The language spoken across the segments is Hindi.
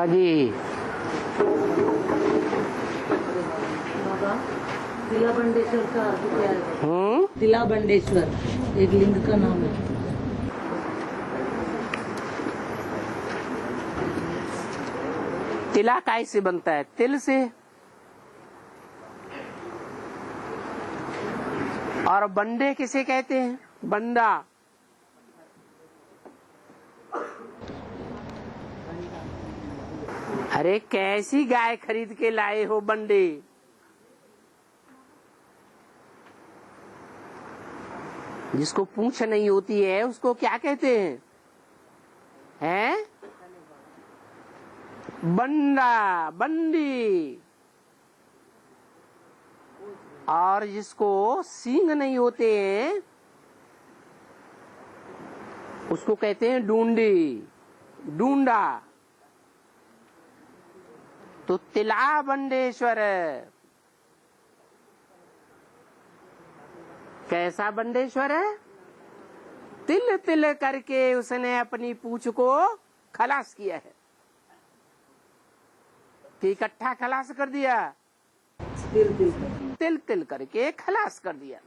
हाँ जी। बाबा तिला बंडेश्वर का अर्थ क्या है? तिला बंडेश्वर एक लिंग का नाम है। तिला काय से बनता है? तिल से। और बंडे किसे कहते हैं? बंडा। अरे कैसी गाय खरीद के लाए हो बंडे? जिसको पूंछ नहीं होती है उसको क्या कहते हैं? हैं? बंडा, बंडी। और जिसको सींग नहीं होते हैं उसको कहते हैं डूंडी, डूंडा। तो तिला बंडेश्वर कैसा बंडेश्वर है? तिल तिल करके उसने अपनी पूंछ को खलास किया है कि इकट्ठा खलास कर दिया? तिल तिल करके खलास कर दिया।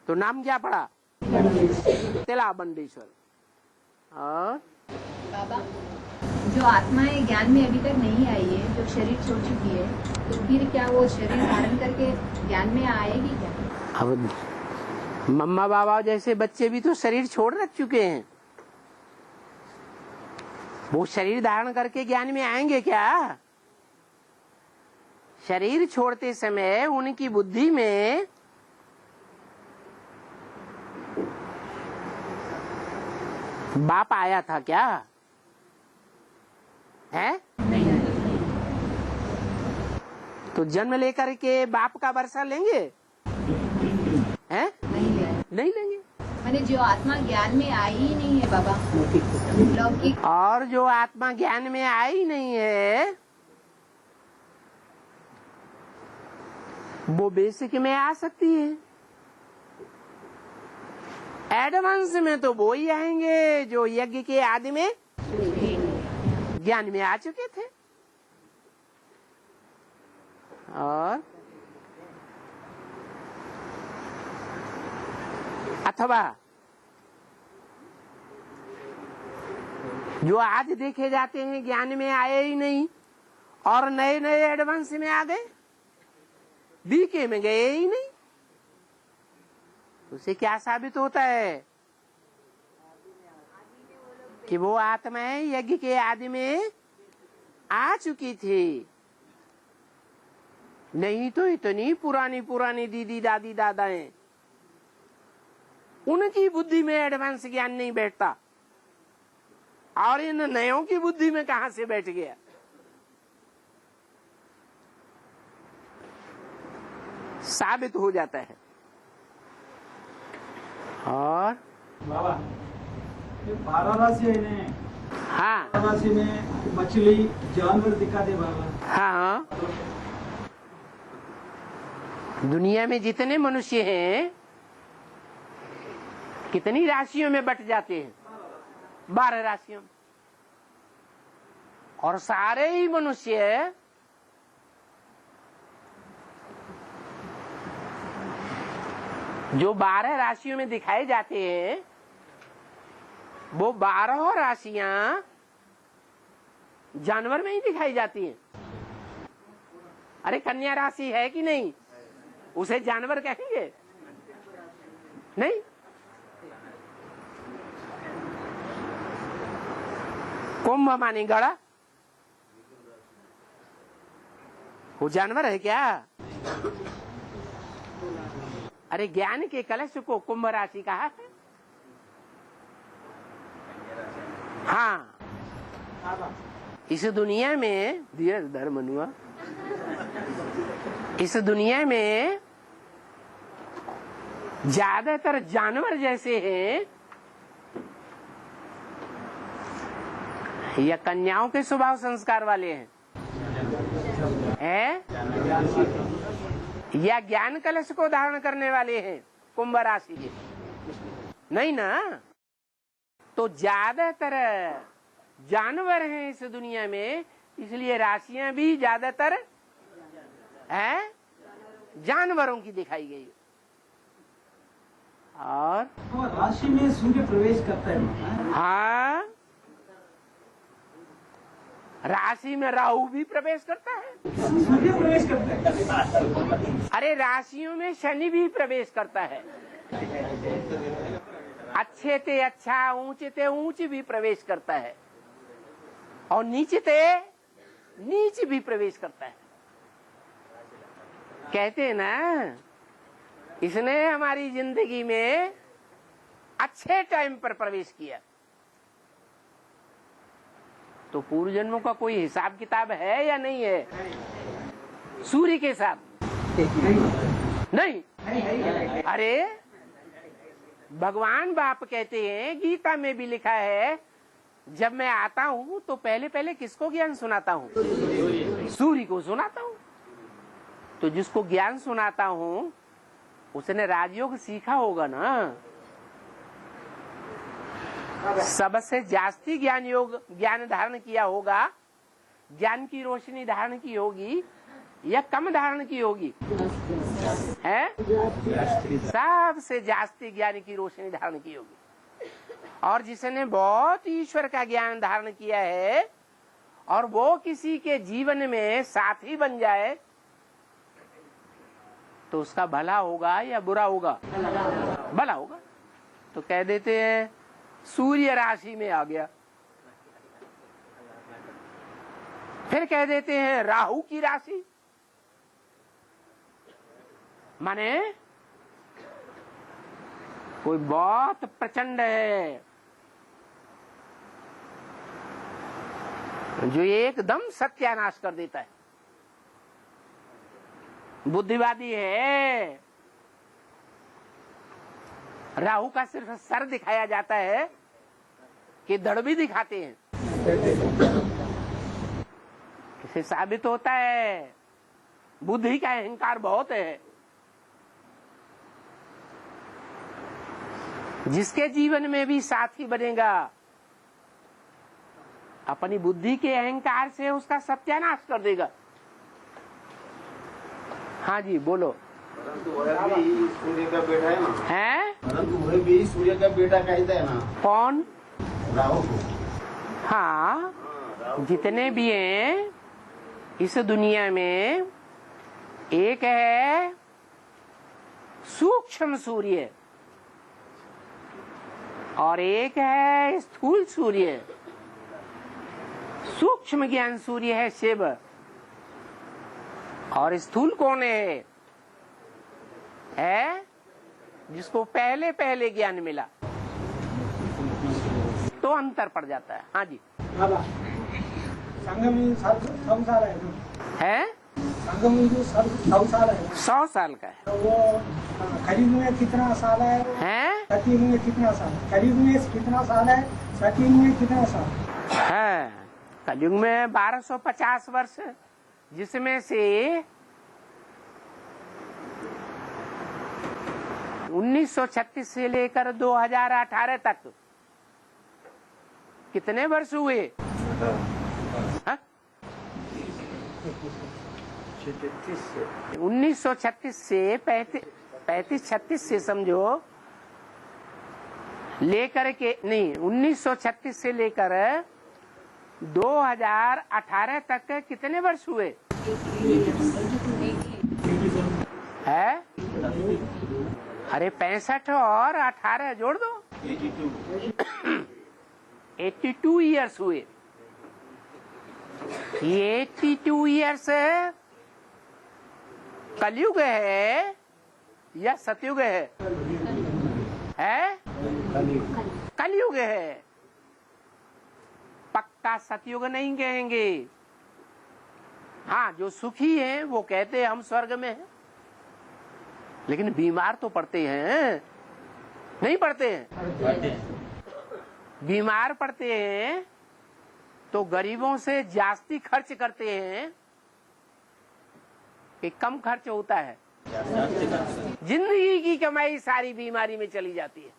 तो नाम क्या पड़ा? तिला बंडेश्वर। और बाबा, जो आत्माएं ज्ञान में अभी तक नहीं आई है, जो शरीर छोड़ चुकी है, तो फिर क्या वो शरीर धारण करके ज्ञान में आएगी क्या? अब मम्मा बाबा जैसे बच्चे भी तो शरीर छोड़ रख चुके हैं। वो शरीर धारण करके ज्ञान में आएंगे क्या? शरीर छोड़ते समय उनकी बुद्धि में बाप आया था क्या? है? नहीं। तो जन्म लेकर के बाप का वर्षा लेंगे? हैं? नहीं लेंगे। मैंने जो आत्मा ज्ञान में आई ही नहीं है बाबा, लौकिक। और जो आत्मा ज्ञान में आई नहीं है वो बेसिक में आ सकती है। एडवांस में तो वो ही आएंगे जो यज्ञ के आदि में ज्ञान में आ चुके थे। और अथवा जो आज देखे जाते हैं ज्ञान में आए ही नहीं और नए नए एडवांस में आ गए, बीके में गए ही नहीं, उसे क्या साबित होता है? कि वो आत्माएं यज्ञ के आदि में आ चुकी थी। नहीं तो इतनी पुरानी पुरानी दीदी दादी दादाएं, उनकी बुद्धि में एडवांस ज्ञान नहीं बैठता और इन नयों की बुद्धि में कहां से बैठ गया? साबित हो जाता है। और बाबा, ये 12 राशि है ने, हाँ, राशि में मछली जानवर दिखा दे बाबा। हाँ, दुनिया में जितने मनुष्य हैं कितनी राशियों में बट जाते हैं? 12 राशियों। और सारे ही मनुष्य जो 12 राशियों में दिखाए जाते हैं वो 12 राशियां जानवर में ही दिखाई जाती हैं। अरे कन्या राशि है कि नहीं? उसे जानवर कहेंगे? नहीं। कुंभ मानी गड़ा, वो जानवर है क्या? अरे ज्ञान के कलश को कुंभ राशि कहा है। हाँ, इस दुनिया में धर्मनुआ, इस दुनिया में ज्यादातर जानवर जैसे हैं या कन्याओं के स्वभाव संस्कार वाले हैं, या ज्ञान कलश को धारण करने वाले हैं कुंभ राशि के? नहीं ना। तो ज्यादातर जानवर हैं इस दुनिया में, इसलिए राशियां भी ज्यादातर है जानवरों की दिखाई गई। और राशि में सूर्य प्रवेश करता है। हाँ, राशि में राहु भी प्रवेश करता है। सूर्य प्रवेश करता है। अरे राशियों में शनि भी प्रवेश करता है। अच्छे ते अच्छा, ऊंचे ते ऊंच भी प्रवेश करता है, और नीचे ते नीच भी प्रवेश करता है। कहते हैं ना, इसने हमारी जिंदगी में अच्छे टाइम पर प्रवेश किया। तो पूर्व जन्मों का कोई हिसाब किताब है या नहीं है? सूर्य के साथ नहीं। अरे भगवान बाप कहते हैं, गीता में भी लिखा है, जब मैं आता हूँ तो पहले पहले किसको ज्ञान सुनाता हूँ? सूर्य को सुनाता हूँ। तो जिसको ज्ञान सुनाता हूँ उसने राजयोग सीखा होगा ना। सबसे जास्ती ज्ञान धारण किया होगा, ज्ञान की रोशनी धारण की होगी या कम धारण की होगी? है सबसे जास्ती ज्ञान की रोशनी धारण की होगी। और जिसने बहुत ईश्वर का ज्ञान धारण किया है और वो किसी के जीवन में साथी बन जाए तो उसका भला होगा या बुरा होगा? भला होगा। तो कह देते हैं सूर्य राशि में आ गया। फिर कह देते हैं राहु की राशि, माने कोई बहुत प्रचंड है जो एकदम सत्यानाश कर देता है, बुद्धिवादी है। राहु का सिर्फ सर दिखाया जाता है कि धड़ भी दिखाते हैं। इससे साबित होता है बुद्धि का अहंकार बहुत है। जिसके जीवन में भी साथी बनेगा अपनी बुद्धि के अहंकार से उसका सत्यानाश कर देगा। हाँ जी बोलो। परंतु वह भी सूर्य का बेटा है ना? है? परंतु वह भी सूर्य का बेटा कहता है ना? कौन? राहु को। हाँ, जितने भी हैं इस दुनिया में, एक है सूक्ष्म सूर्य और एक है स्थूल सूर्य। सूक्ष्म ज्ञान सूर्य है शिव, और स्थूल कौन है? जिसको पहले पहले ज्ञान मिला, तो अंतर पड़ जाता है। हाँ जी। संगम 100 साल है। संगम जो 100 साल है। 100 साल का है। तो वो कलयुग में कितना साल है? सतयुग में कितना साल? कलयुग में कितना साल है? सतयुग में कितना साल है? कलयुग में 1250 वर्ष, जिसमें से 1936 से लेकर 2018 तक कितने वर्ष हुए? 1936 से 35-36 से समझो, लेकर के नहीं 1936 से लेकर 2018 तक कितने वर्ष हुए? है? अरे 65 और 18 जोड़ दो, 82 ईयर्स हुए। ये 82 ईयर्स कलयुग है या सतयुग है? कलयुग है। पक्का सतयुग नहीं कहेंगे। हाँ, जो सुखी हैं वो कहते हैं हम स्वर्ग में हैं, लेकिन बीमार तो पड़ते हैं, नहीं पड़ते हैं? बीमार पड़ते हैं तो गरीबों से जास्ती खर्च करते हैं कि कम खर्च होता है? जिंदगी की कमाई सारी बीमारी में चली जाती है।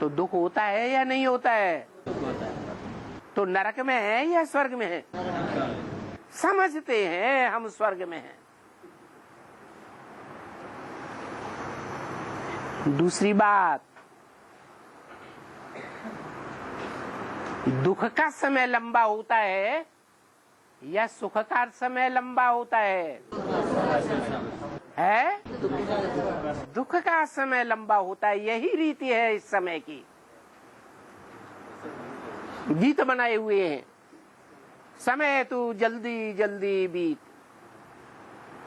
तो दुख होता है या नहीं होता है? तो नरक में है या स्वर्ग में है? समझते हैं हम स्वर्ग में हैं। दूसरी बात, दुख का समय लंबा होता है या सुख का समय लंबा होता है? दुख का समय लंबा होता है। यही रीति है इस समय की। गीत बनाए हुए हैं, समय तू जल्दी जल्दी बीत,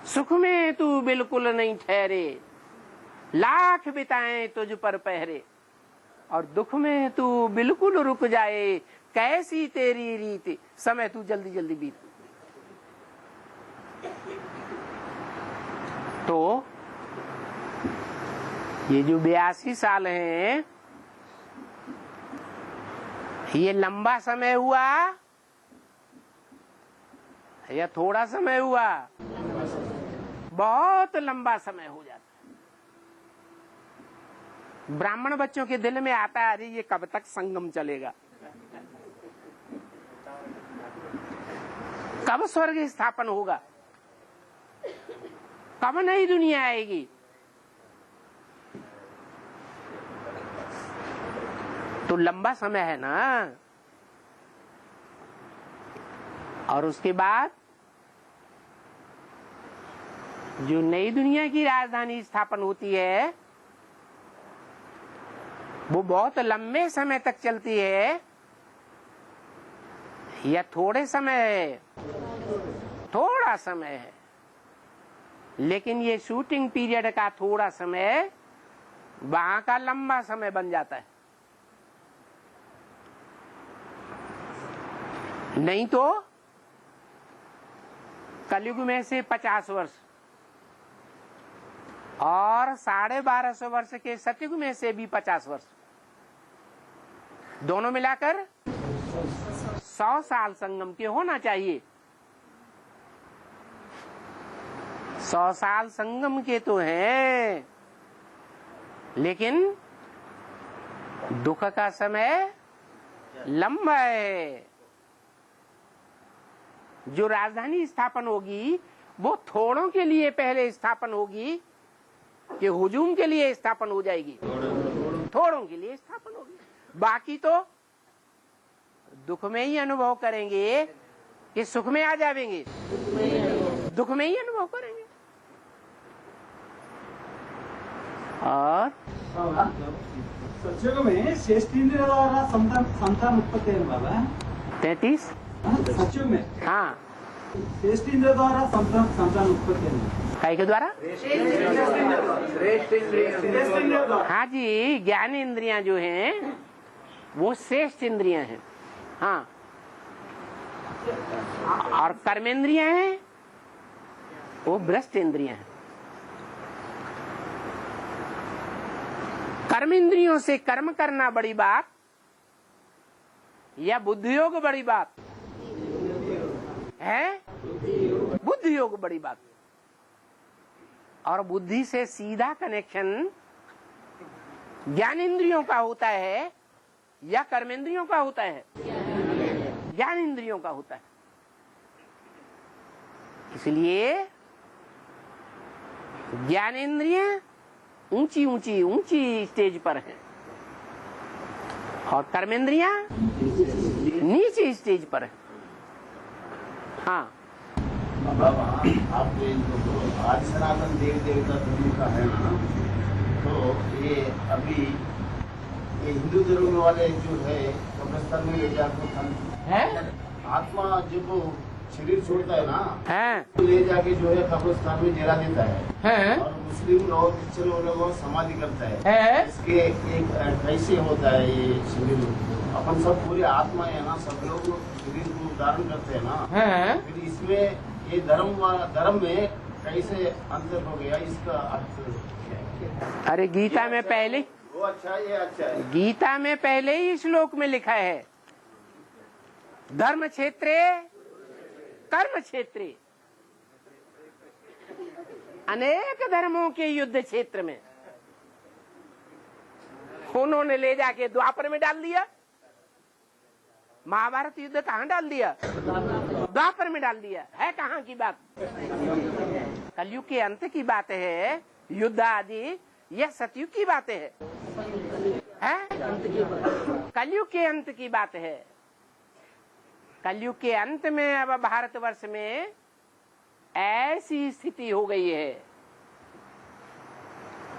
सुख में तू बिल्कुल नहीं ठहरे, लाख बिताएं तुझ पर पहरे, और दुख में तू बिल्कुल रुक जाए, कैसी तेरी रीति, समय तू जल्दी जल्दी बीत। तो ये जो 82 साल हैं, ये लंबा समय हुआ या थोड़ा समय हुआ? बहुत लंबा समय हो जाता है। ब्राह्मण बच्चों के दिल में आता है, अरे ये कब तक संगम चलेगा, कब स्वर्ग स्थापन होगा, कब नई दुनिया आएगी। तो लंबा समय है ना। और उसके बाद जो नई दुनिया की राजधानी स्थापन होती है वो बहुत लंबे समय तक चलती है या थोड़े समय है? थोड़ा समय है, लेकिन ये शूटिंग पीरियड का थोड़ा समय वहां का लंबा समय बन जाता है। नहीं तो कलयुग में से 50 वर्ष और 1250 वर्ष के सतयुग में से भी 50 वर्ष, दोनों मिलाकर 100 साल संगम के होना चाहिए। 100 साल संगम के तो हैं, लेकिन दुख का समय लंबा है। जो राजधानी स्थापन होगी वो थोड़ों के लिए पहले स्थापन होगी कि हुजूम के लिए स्थापन हो जाएगी? थोड़ों के लिए स्थापन होगी, बाकी तो दुख में ही अनुभव करेंगे कि सुख में आ जाएंगे, दुख में ही अनुभव करेंगे। और सत्युग में श्रेष्ठ इंद्रिय द्वारा संतान उत्पत्ति है बाबा। 33 सत्युग में हाँ, श्रेष्ठ इंद्रिय द्वारा संतान उत्पत्ति है। काय के द्वारा? श्रेष्ठ इंद्रिय द्वारा। हाँ जी, ज्ञान इंद्रियां जो हैं वो श्रेष्ठ इंद्रियां हैं। हाँ, और कर्मेंद्रियां हैं वो भ्रष्ट इंद्रियां हैं। कर्म इंद्रियों से कर्म करना बड़ी बात या बुद्धि योग बड़ी बात है? बुद्धि योग बड़ी बात। और बुद्धि से सीधा कनेक्शन ज्ञान इंद्रियों का होता है या कर्मेंद्रियों का होता है? ज्ञान इंद्रियों का होता है। इसलिए ज्ञान इंद्रियां ऊंची ऊंची ऊंची स्टेज पर हैं और कर्मेंद्रियां नीचे स्टेज पर है। हाँ, आपके आज सनातन देव देवता धर्म का है ना, तो ये अभी ये हिंदू धर्म वाले जो है कब्रिस्तान में ले जाकर है? आत्मा जब शरीर छोड़ता है ना, है? ले जाके जो है कब्रिस्तान में जला देता है। और मुस्लिम लोग क्रिश्चियन लोग समाधि करता है। इसके एक कैसे होता है ये शरीर? अपन सब पूरे आत्मा है ना, सब लोग शरीर को धारण करते हैं ना, फिर इसमें ये धर्म में कैसे अंतर हो गया? इसका अर्थ अरे गीता में पहले, वो अच्छा है, ये अच्छा है। गीता में पहले ही श्लोक में लिखा है, धर्म क्षेत्रे कर्म क्षेत्रे, अनेक धर्मों के युद्ध क्षेत्र में उन्होंने ले जाके द्वापर में डाल दिया। महाभारत युद्ध कहाँ डाल दिया? द्वापर में डाल दिया। है कहाँ की बात? कलयुग के अंत की बात है। युद्ध आदि यह सतयुग की बातें है। कलयुग के अंत की बात है। कलयुग के अंत में अब भारतवर्ष में ऐसी स्थिति हो गई है,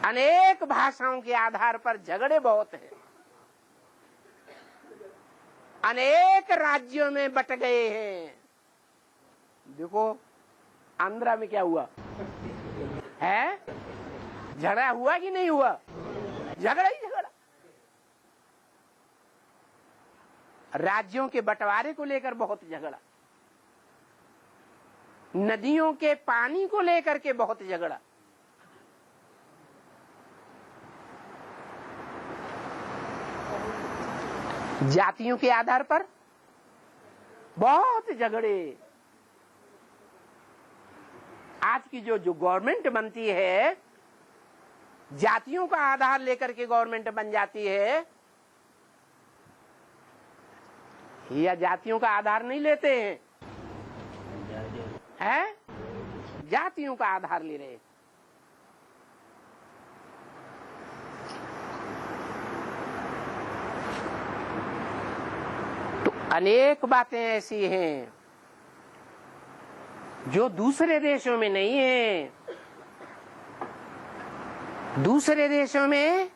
अनेक भाषाओं के आधार पर झगड़े बहुत हैं, अनेक राज्यों में बट गए हैं। देखो आंध्रा में क्या हुआ है? झगड़ा हुआ कि नहीं हुआ? झगड़ा ही झगड़ा। राज्यों के बंटवारे को लेकर बहुत झगड़ा, नदियों के पानी को लेकर के बहुत झगड़ा। जातियों के आधार पर बहुत झगड़े। आज की जो गवर्नमेंट बनती है, जातियों का आधार लेकर के गवर्नमेंट बन जाती है, या जातियों का आधार नहीं लेते हैं? जातियों का आधार ले रहे। तो अनेक बातें ऐसी हैं जो दूसरे देशों में नहीं है। दूसरे देशों में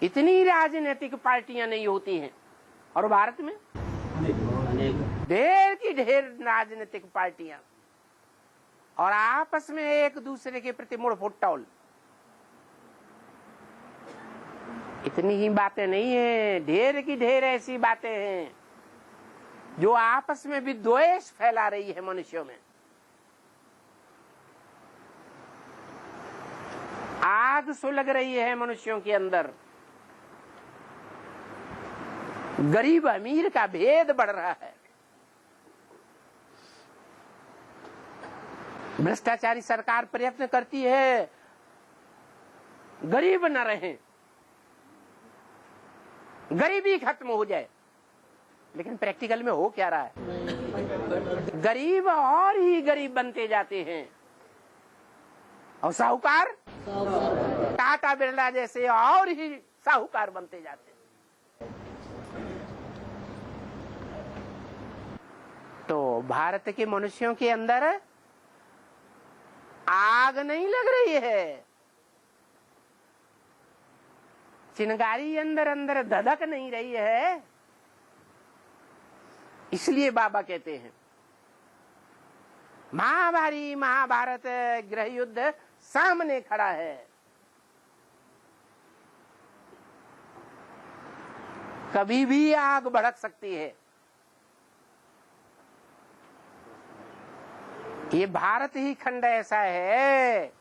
इतनी राजनीतिक पार्टियां नहीं होती हैं, और भारत में ढेर की ढेर राजनीतिक पार्टियां, और आपस में एक दूसरे के प्रति मुड़ फुटौल। इतनी ही बातें नहीं है, ढेर की ढेर ऐसी बातें हैं जो आपस में भी द्वेष फैला रही है मनुष्यों में। आग सुलग रही है मनुष्यों के अंदर। गरीब अमीर का भेद बढ़ रहा है। भ्रष्टाचारी सरकार प्रयत्न करती है गरीब न रहे, गरीबी खत्म हो जाए, लेकिन प्रैक्टिकल में हो क्या रहा है? गरीब और ही गरीब बनते जाते हैं, और साहूकार टाटा बिरला जैसे और ही साहूकार बनते जाते हैं। तो भारत के मनुष्यों के अंदर आग नहीं लग रही है, चिंगारी अंदर अंदर धधक नहीं रही है। इसलिए बाबा कहते हैं महाभारी महाभारत गृह युद्ध सामने खड़ा है। कभी भी आग भड़क सकती है। ये भारत ही खंड ऐसा है,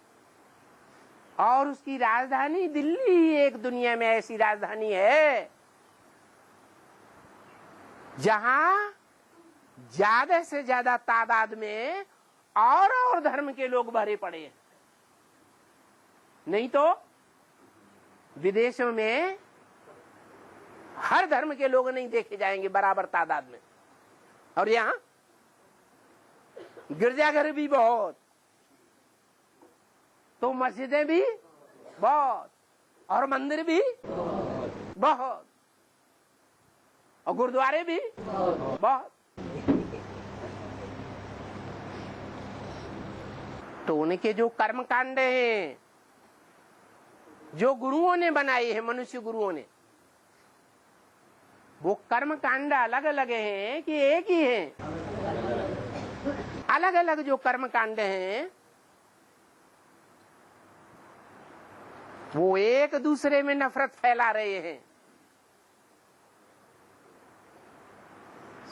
और उसकी राजधानी दिल्ली ही एक दुनिया में ऐसी राजधानी है जहां ज्यादा से ज्यादा तादाद में और धर्म के लोग भरे पड़े हैं। नहीं तो विदेशों में हर धर्म के लोग नहीं देखे जाएंगे बराबर तादाद में, और यहाँ गिरजाघर भी बहुत, तो मस्जिदें भी बहुत, और मंदिर भी बहुत, और गुरुद्वारे भी बहुत। तो उनके जो कर्म कांड हैं, जो गुरुओं ने बनाए हैं, मनुष्य गुरुओं ने, वो कर्म कांड अलग अलग हैं कि एक ही हैं? अलग अलग जो कर्म कांड हैं वो एक दूसरे में नफरत फैला रहे हैं।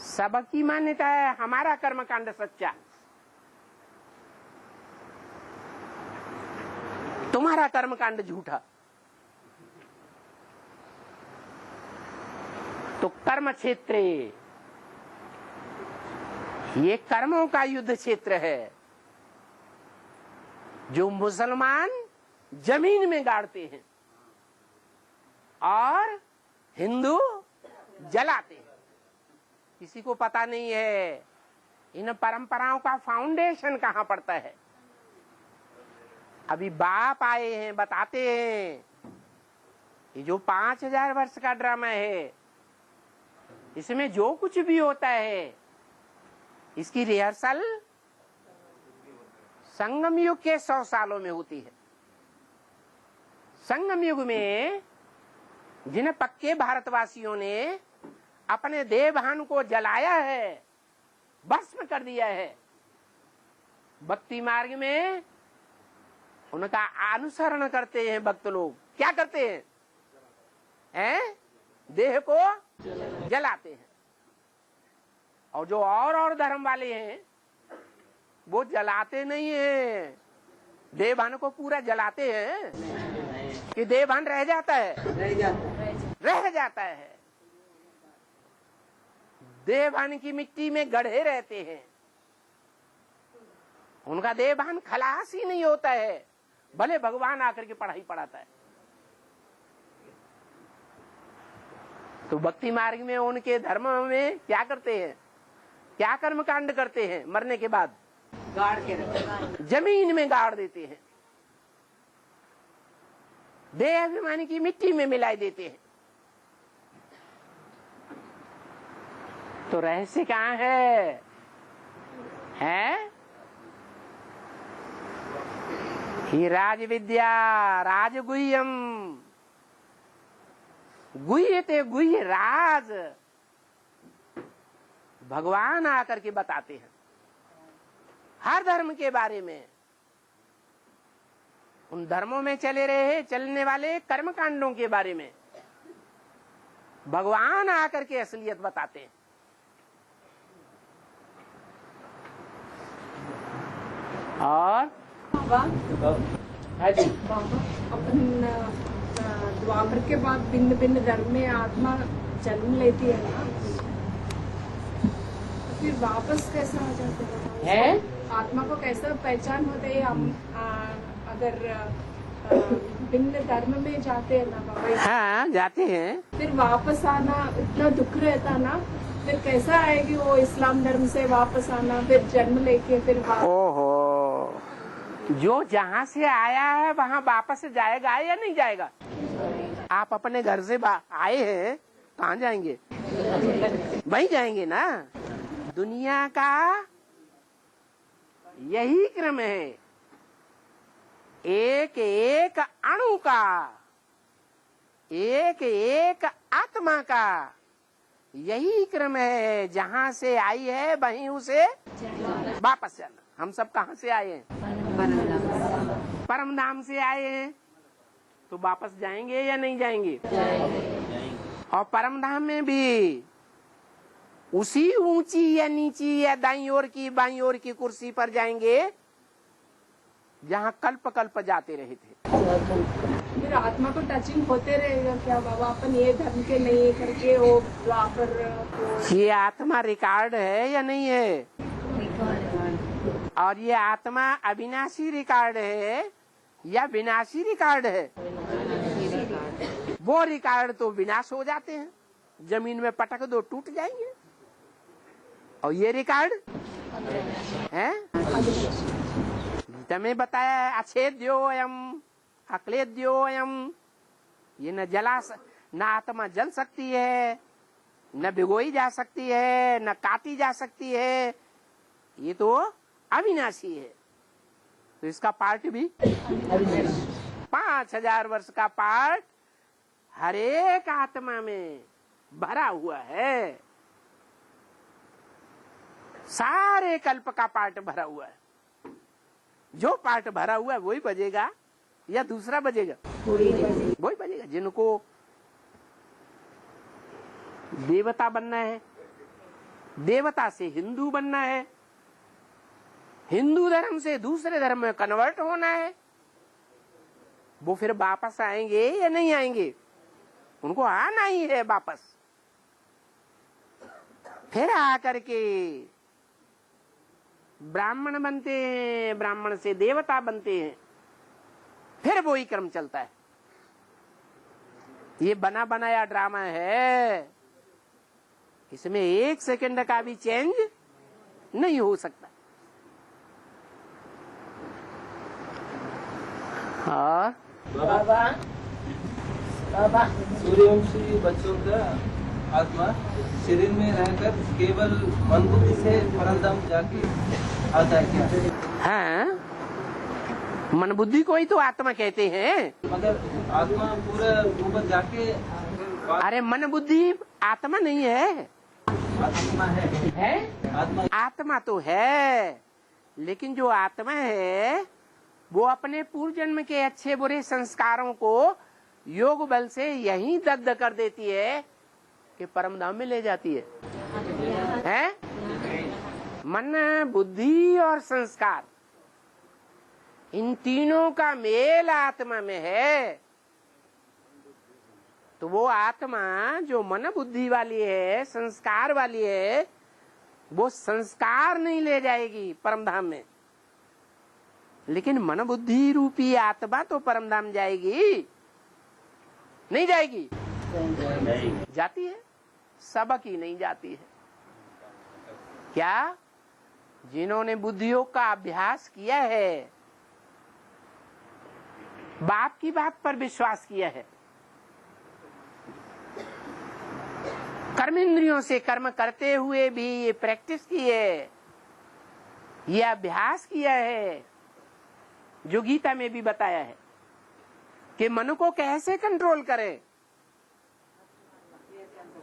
सबकी मान्यता है हमारा कर्म कांड सच्चा, तुम्हारा कर्म कांड झूठा। तो कर्म क्षेत्र ये कर्मों का युद्ध क्षेत्र है, जो मुसलमान जमीन में गाड़ते हैं और हिंदू जलाते हैं। किसी को पता नहीं है इन परंपराओं का फाउंडेशन कहाँ पड़ता है। अभी बाप आए हैं, बताते हैं ये जो 5000 वर्ष का ड्रामा है, इसमें जो कुछ भी होता है इसकी रिहर्सल संगम युग के 100 सालों में होती है। संगम युग में जिन पक्के भारतवासियों ने अपने देवभान को जलाया है, भस्म कर दिया है, भक्ति मार्ग में उनका अनुसरण करते हैं भक्त लोग। क्या करते हैं? देह को जलाते हैं। और जो और धर्म वाले हैं वो जलाते नहीं है, देवभान को पूरा जलाते हैं कि देवभान रह जाता है, रह जाता है। देवभान की मिट्टी में गढ़े रहते हैं, उनका देवभान खलास ही नहीं होता है, भले भगवान आकर के पढ़ाई पढ़ाता है। तो भक्ति मार्ग में उनके धर्म में क्या करते हैं, क्या कर्म कांड करते हैं? मरने के बाद गाड़ के रखते, जमीन में गाड़ देते हैं, देह अभिमानी की मिट्टी में मिलाई देते हैं। तो रहस्य कहाँ है? ही राज विद्या राजगुह्यम, गुह्य ते गुह्य राज भगवान आकर के बताते हैं हर धर्म के बारे में। उन धर्मों में चलने वाले कर्म कांडों के बारे में भगवान आकर के असलियत बताते हैं। और बाबा अपन द्वापर के बाद भिन्न भिन्न धर्म में आत्मा जन्म लेती है ना, तो फिर वापस कैसा आ जाते हैं? आत्मा को कैसा पहचान होते है? हम अगर भिन्न धर्म में जाते हैं ना बाबा, हाँ जाते हैं, फिर वापस आना इतना दुख रहता ना, फिर कैसा आएगी वो इस्लाम धर्म से वापस आना, फिर जन्म लेके फिर ओहो, जो जहाँ से आया है वहाँ वापस जाएगा या नहीं जाएगा? आप अपने घर से आए हैं, कहाँ जाएंगे? वहीं जाएंगे ना। दुनिया का यही क्रम है, एक एक अणु का, एक एक आत्मा का यही क्रम है। जहाँ से आई है वहीं उसे वापस जाना। हम सब कहाँ से आए हैं? परम धाम से आए हैं, तो वापस जाएंगे या नहीं जाएंगे? और परम धाम में भी उसी ऊंची या नीची या दाईं ओर की बाईं ओर की कुर्सी पर जाएंगे जहाँ कल्प कल्प जाते रहे थे। फिर आत्मा को टचिंग होते रहेगा क्या बाबा? अपन ये धर्म के नहीं करके वो द्वापर, ये आत्मा रिकॉर्ड है या नहीं है? और ये आत्मा अविनाशी रिकॉर्ड है या विनाशी रिकॉर्ड है? वो रिकॉर्ड तो विनाश हो जाते हैं, जमीन में पटक दो टूट जाएंगे। और ये रिकॉर्ड है, गीता में बताया है, अछेद्योयम अक्लेद्योयम। ये न न आत्मा जल सकती है, न भिगोई जा सकती है, न काटी जा सकती है। ये तो अविनाशी है। तो इसका पार्ट भी 5000 वर्ष का पार्ट हर एक आत्मा में भरा हुआ है। सारे कल्प का पार्ट भरा हुआ है। जो पार्ट भरा हुआ है वही बजेगा या दूसरा बजेगा? वही बजेगा। जिनको देवता बनना है, देवता से हिंदू बनना है, हिंदू धर्म से दूसरे धर्म में कन्वर्ट होना है, वो फिर वापस आएंगे या नहीं आएंगे? उनको आना ही है वापस। फिर आकर के ब्राह्मण बनते हैं, ब्राह्मण से देवता बनते हैं, फिर वही क्रम चलता है। ये बना बनाया ड्रामा है, इसमें 1 सेकंड का भी चेंज नहीं हो सकता। और बाबा सूर्यवंशी बच्चों का आत्मा शरीर में रहकर केवल मन बुद्धि से परमधाम जाके आता है क्या? हाँ, मन बुद्धि को ही तो आत्मा कहते हैं। मगर आत्मा पूरा ऊपर जाके अरे मन बुद्धि आत्मा नहीं है, आत्मा है आत्मा तो है, लेकिन जो आत्मा है वो अपने पूर्व जन्म के अच्छे बुरे संस्कारों को योग बल से यहीं दग्ध कर देती है कि परम धाम में ले जाती है? मन बुद्धि और संस्कार, इन तीनों का मेल आत्मा में है। तो वो आत्मा जो मन बुद्धि वाली है, संस्कार वाली है, वो संस्कार नहीं ले जाएगी परम धाम में, लेकिन मन बुद्धि रूपी आत्मा तो परम धाम जाएगी। नहीं जाएगी? जाती है, सबकी नहीं जाती है। क्या? जिन्होंने बुद्धियोग का अभ्यास किया है, बाप की बात पर विश्वास किया है, कर्मेंद्रियों से कर्म करते हुए भी ये प्रैक्टिस की है, ये अभ्यास किया है, जो गीता में भी बताया है कि मन को कैसे कंट्रोल करें।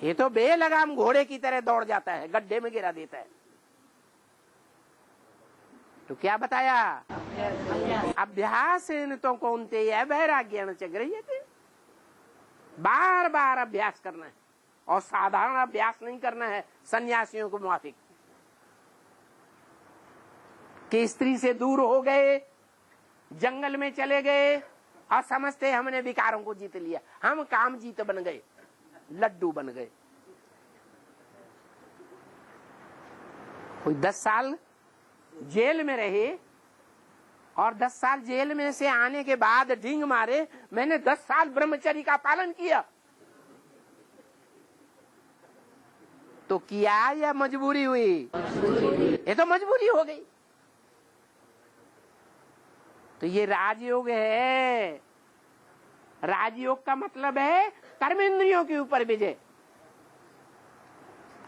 ये तो बेलगाम घोड़े की तरह दौड़ जाता है, गड्ढे में गिरा देता है। तो क्या बताया? अभ्यास तो कौनते वैराग्य थे, बार बार अभ्यास करना है, और साधारण अभ्यास नहीं करना है सन्यासियों को मुआफिक कि स्त्री से दूर हो गए, जंगल में चले गए और समझते हमने विकारों को जीत लिया, हम काम जीत बन गए, लड्डू बन गए। कोई 10 साल जेल में रहे और 10 साल जेल में से आने के बाद ढींग मारे, मैंने 10 साल ब्रह्मचर्य का पालन किया। तो किया या मजबूरी हुई? ये तो मजबूरी हो गई। तो ये राजयोग है। राजयोग का मतलब है कर्मेंद्रियों के ऊपर विजय,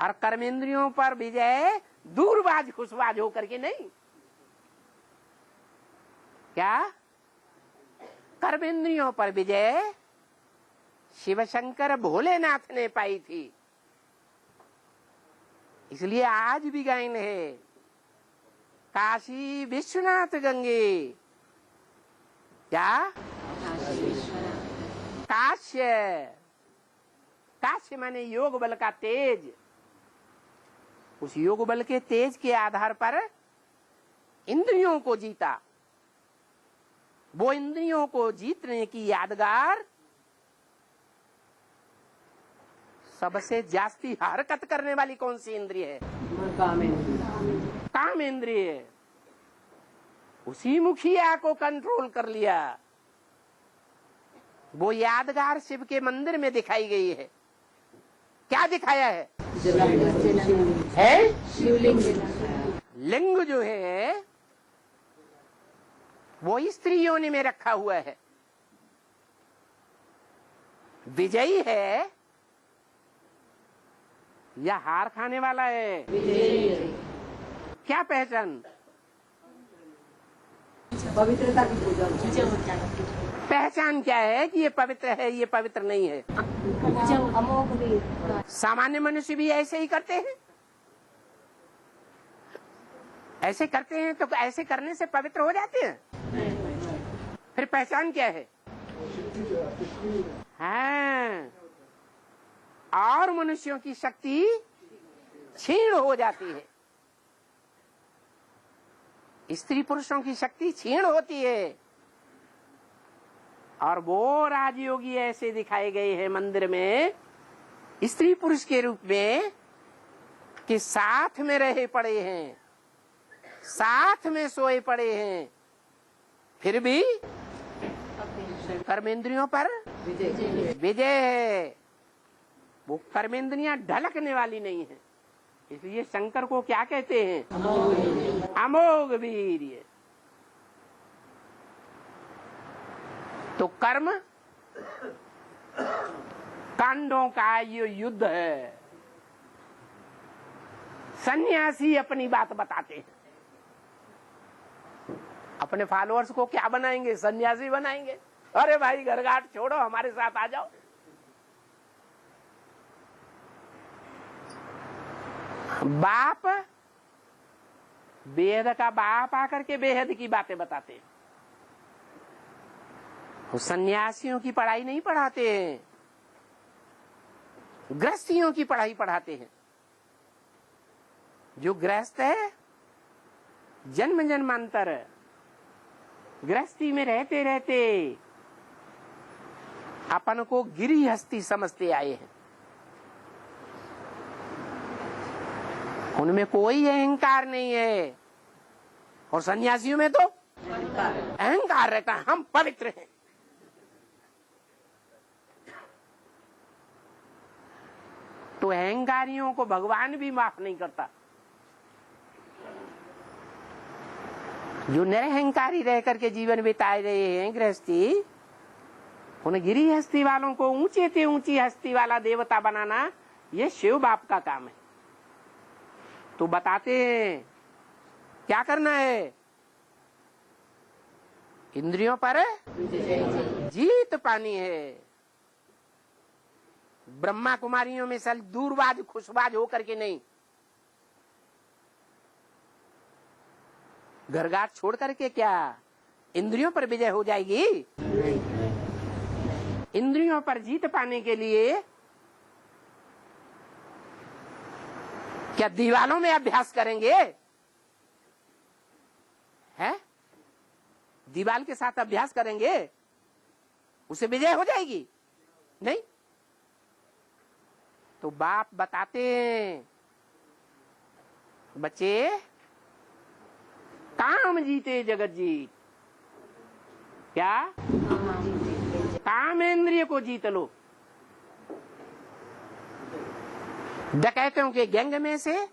और कर्मेंद्रियों पर विजय दूरबाज खुशबाज होकर के नहीं। क्या? कर्मेंद्रियों पर विजय शिव शंकर भोलेनाथ ने पाई थी, इसलिए आज भी गायन है, काशी विश्वनाथ गंगे। क्या? काश्य, काश्य माने योग बल का तेज। उस योग बल के तेज के आधार पर इंद्रियों को जीता। वो इंद्रियों को जीतने की यादगार सबसे जास्ती हरकत करने वाली कौन सी इंद्रिय है? काम इंद्रिय। उसी मुखिया को कंट्रोल कर लिया। वो यादगार शिव के मंदिर में दिखाई गई है। क्या दिखाया है? शिवलिंग। लिंग जो है वो स्त्री योनि में रखा हुआ है। विजयी है या हार खाने वाला है? क्या पहचान? पवित्रता की पूजा। पहचान क्या है कि ये पवित्र है, ये पवित्र नहीं है? सामान्य मनुष्य भी ऐसे ही करते हैं। ऐसे करते हैं तो ऐसे करने से पवित्र हो जाते हैं। फिर पहचान क्या है? हाँ, और मनुष्यों की शक्ति क्षीण हो जाती है। स्त्री पुरुषों की शक्ति क्षीण होती है। और वो राजयोगी ऐसे दिखाए गए हैं मंदिर में स्त्री पुरुष के रूप में कि साथ में रहे पड़े हैं, साथ में सोए पड़े हैं, फिर भी कर्मेंद्रियों पर विजय है। वो कर्मेंद्रियां ढलकने वाली नहीं है, इसलिए शंकर को क्या कहते हैं? अमोघ वीर्य। तो कर्म कांडों का ये युद्ध है। सन्यासी अपनी बात बताते हैं, अपने फॉलोअर्स को क्या बनाएंगे? सन्यासी बनाएंगे। अरे भाई घर घाट छोड़ो, हमारे साथ आ जाओ। बाप बेहद का बाप आकर के बेहद की बातें बताते हैं। वो सन्यासियों की पढ़ाई नहीं पढ़ाते हैं, गृहस्थियों की पढ़ाई पढ़ाते हैं। जो गृहस्थ है जन्म जन्मांतर गृहस्थी में रहते रहते अपन को गिरिहस्ती समझते आए हैं। उनमें कोई अहंकार नहीं है, और सन्यासियों में तो अहंकार रहता है, हम पवित्र हैं। तो अहंकारियों को भगवान भी माफ नहीं करता। जो निरहंकारी रह करके जीवन बिता रहे हैं गृहस्थी, उन गिरी हस्ती वालों को ऊंचे से ऊंची हस्ती वाला देवता बनाना, ये शिव बाप का काम है। तो बताते हैं क्या करना है? इंद्रियों पर जीत पानी है। ब्रह्मा कुमारियों में सल दूरबाज खुशबाज होकर के नहीं, घर घाट छोड़ करके क्या इंद्रियों पर विजय हो जाएगी? इंद्रियों पर जीत पाने के लिए क्या दीवालों में अभ्यास करेंगे? है दीवाल के साथ अभ्यास करेंगे, उसे विजय हो जाएगी? नहीं। तो बाप बताते हैं बच्चे, काम जीते जगत जीत। क्या? काम इंद्रिय को जीत लो। डकैतों के गैंग में से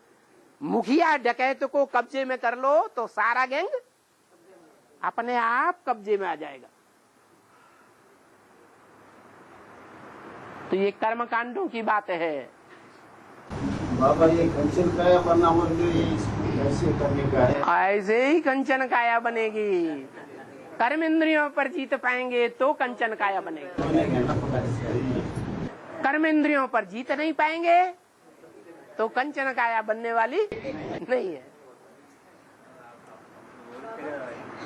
मुखिया डकैत को कब्जे में कर लो तो सारा गैंग अपने आप कब्जे में आ जाएगा। तो ये कर्म कांडों की बात है। बाबा ये कंचन काया बनना कैसे करने का है? ऐसे ही कंचन काया बनेगी। कर्म इंद्रियों पर जीत पाएंगे तो कंचन काया बनेगी। कर्म इंद्रियों पर जीत नहीं पाएंगे तो कंचन काया बनने वाली नहीं है।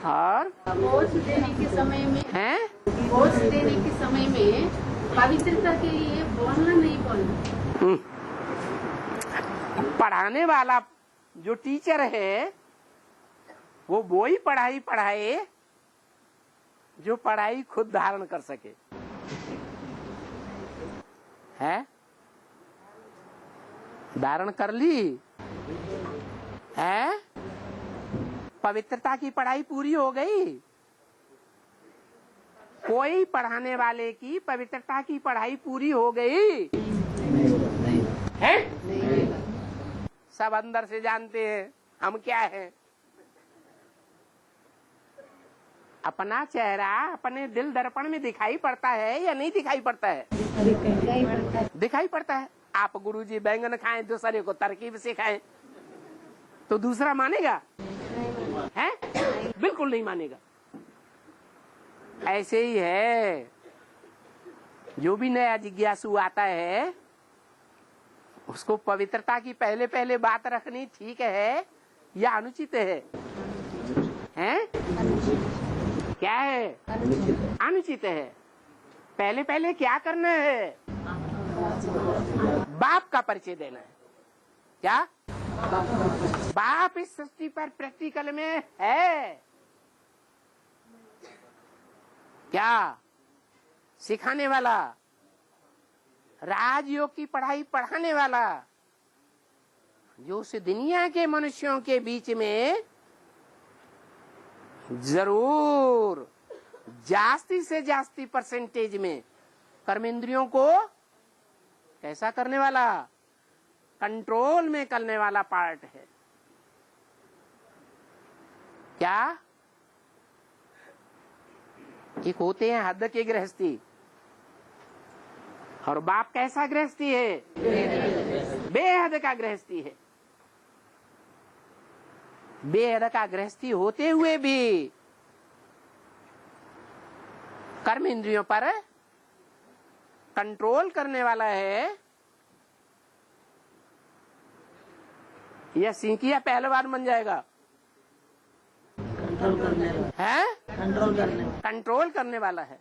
और वोट देने के समय में वोट देने के समय में पवित्रता के लिए बोलना नहीं बोलना। पढ़ाने वाला जो टीचर है वो ही पढ़ाई पढ़ाए जो पढ़ाई खुद धारण कर सके। है धारण कर ली है, पवित्रता की पढ़ाई पूरी हो गई। कोई पढ़ाने वाले की पवित्रता की पढ़ाई पूरी हो गई है? सब अंदर से जानते हैं हम क्या है। अपना चेहरा अपने दिल दर्पण में दिखाई पड़ता है या नहीं दिखाई पड़ता है? दिखाई पड़ता है। आप गुरुजी बैंगन खाएं, दूसरे को तरकीब सिखाएं तो दूसरा मानेगा? है? बिल्कुल नहीं मानेगा। ऐसे ही है, जो भी नया जिज्ञासु आता है उसको पवित्रता की पहले पहले बात रखनी ठीक है या अनुचित है? हैं? क्या है? अनुचित है। पहले पहले क्या करना है? बाप का परिचय देना है। क्या? बाप इस सृष्टि पर प्रैक्टिकल में है। क्या सिखाने वाला, राजयोग की पढ़ाई पढ़ाने वाला, जो उस दुनिया के मनुष्यों के बीच में जरूर जास्ती से जास्ती परसेंटेज में कर्मेंद्रियों को कैसा करने वाला, कंट्रोल में करने वाला पार्ट है। क्या एक होते हैं हद के गृहस्थी, और बाप कैसा गृहस्थी है, बेहद का गृहस्थी है। बेहद का गृहस्थी होते हुए भी कर्म इंद्रियों पर कंट्रोल करने वाला है। यह सिंकिया पहलवान बन जाएगा, कंट्रोल करने वाला है, कंट्रोल करने वाला है,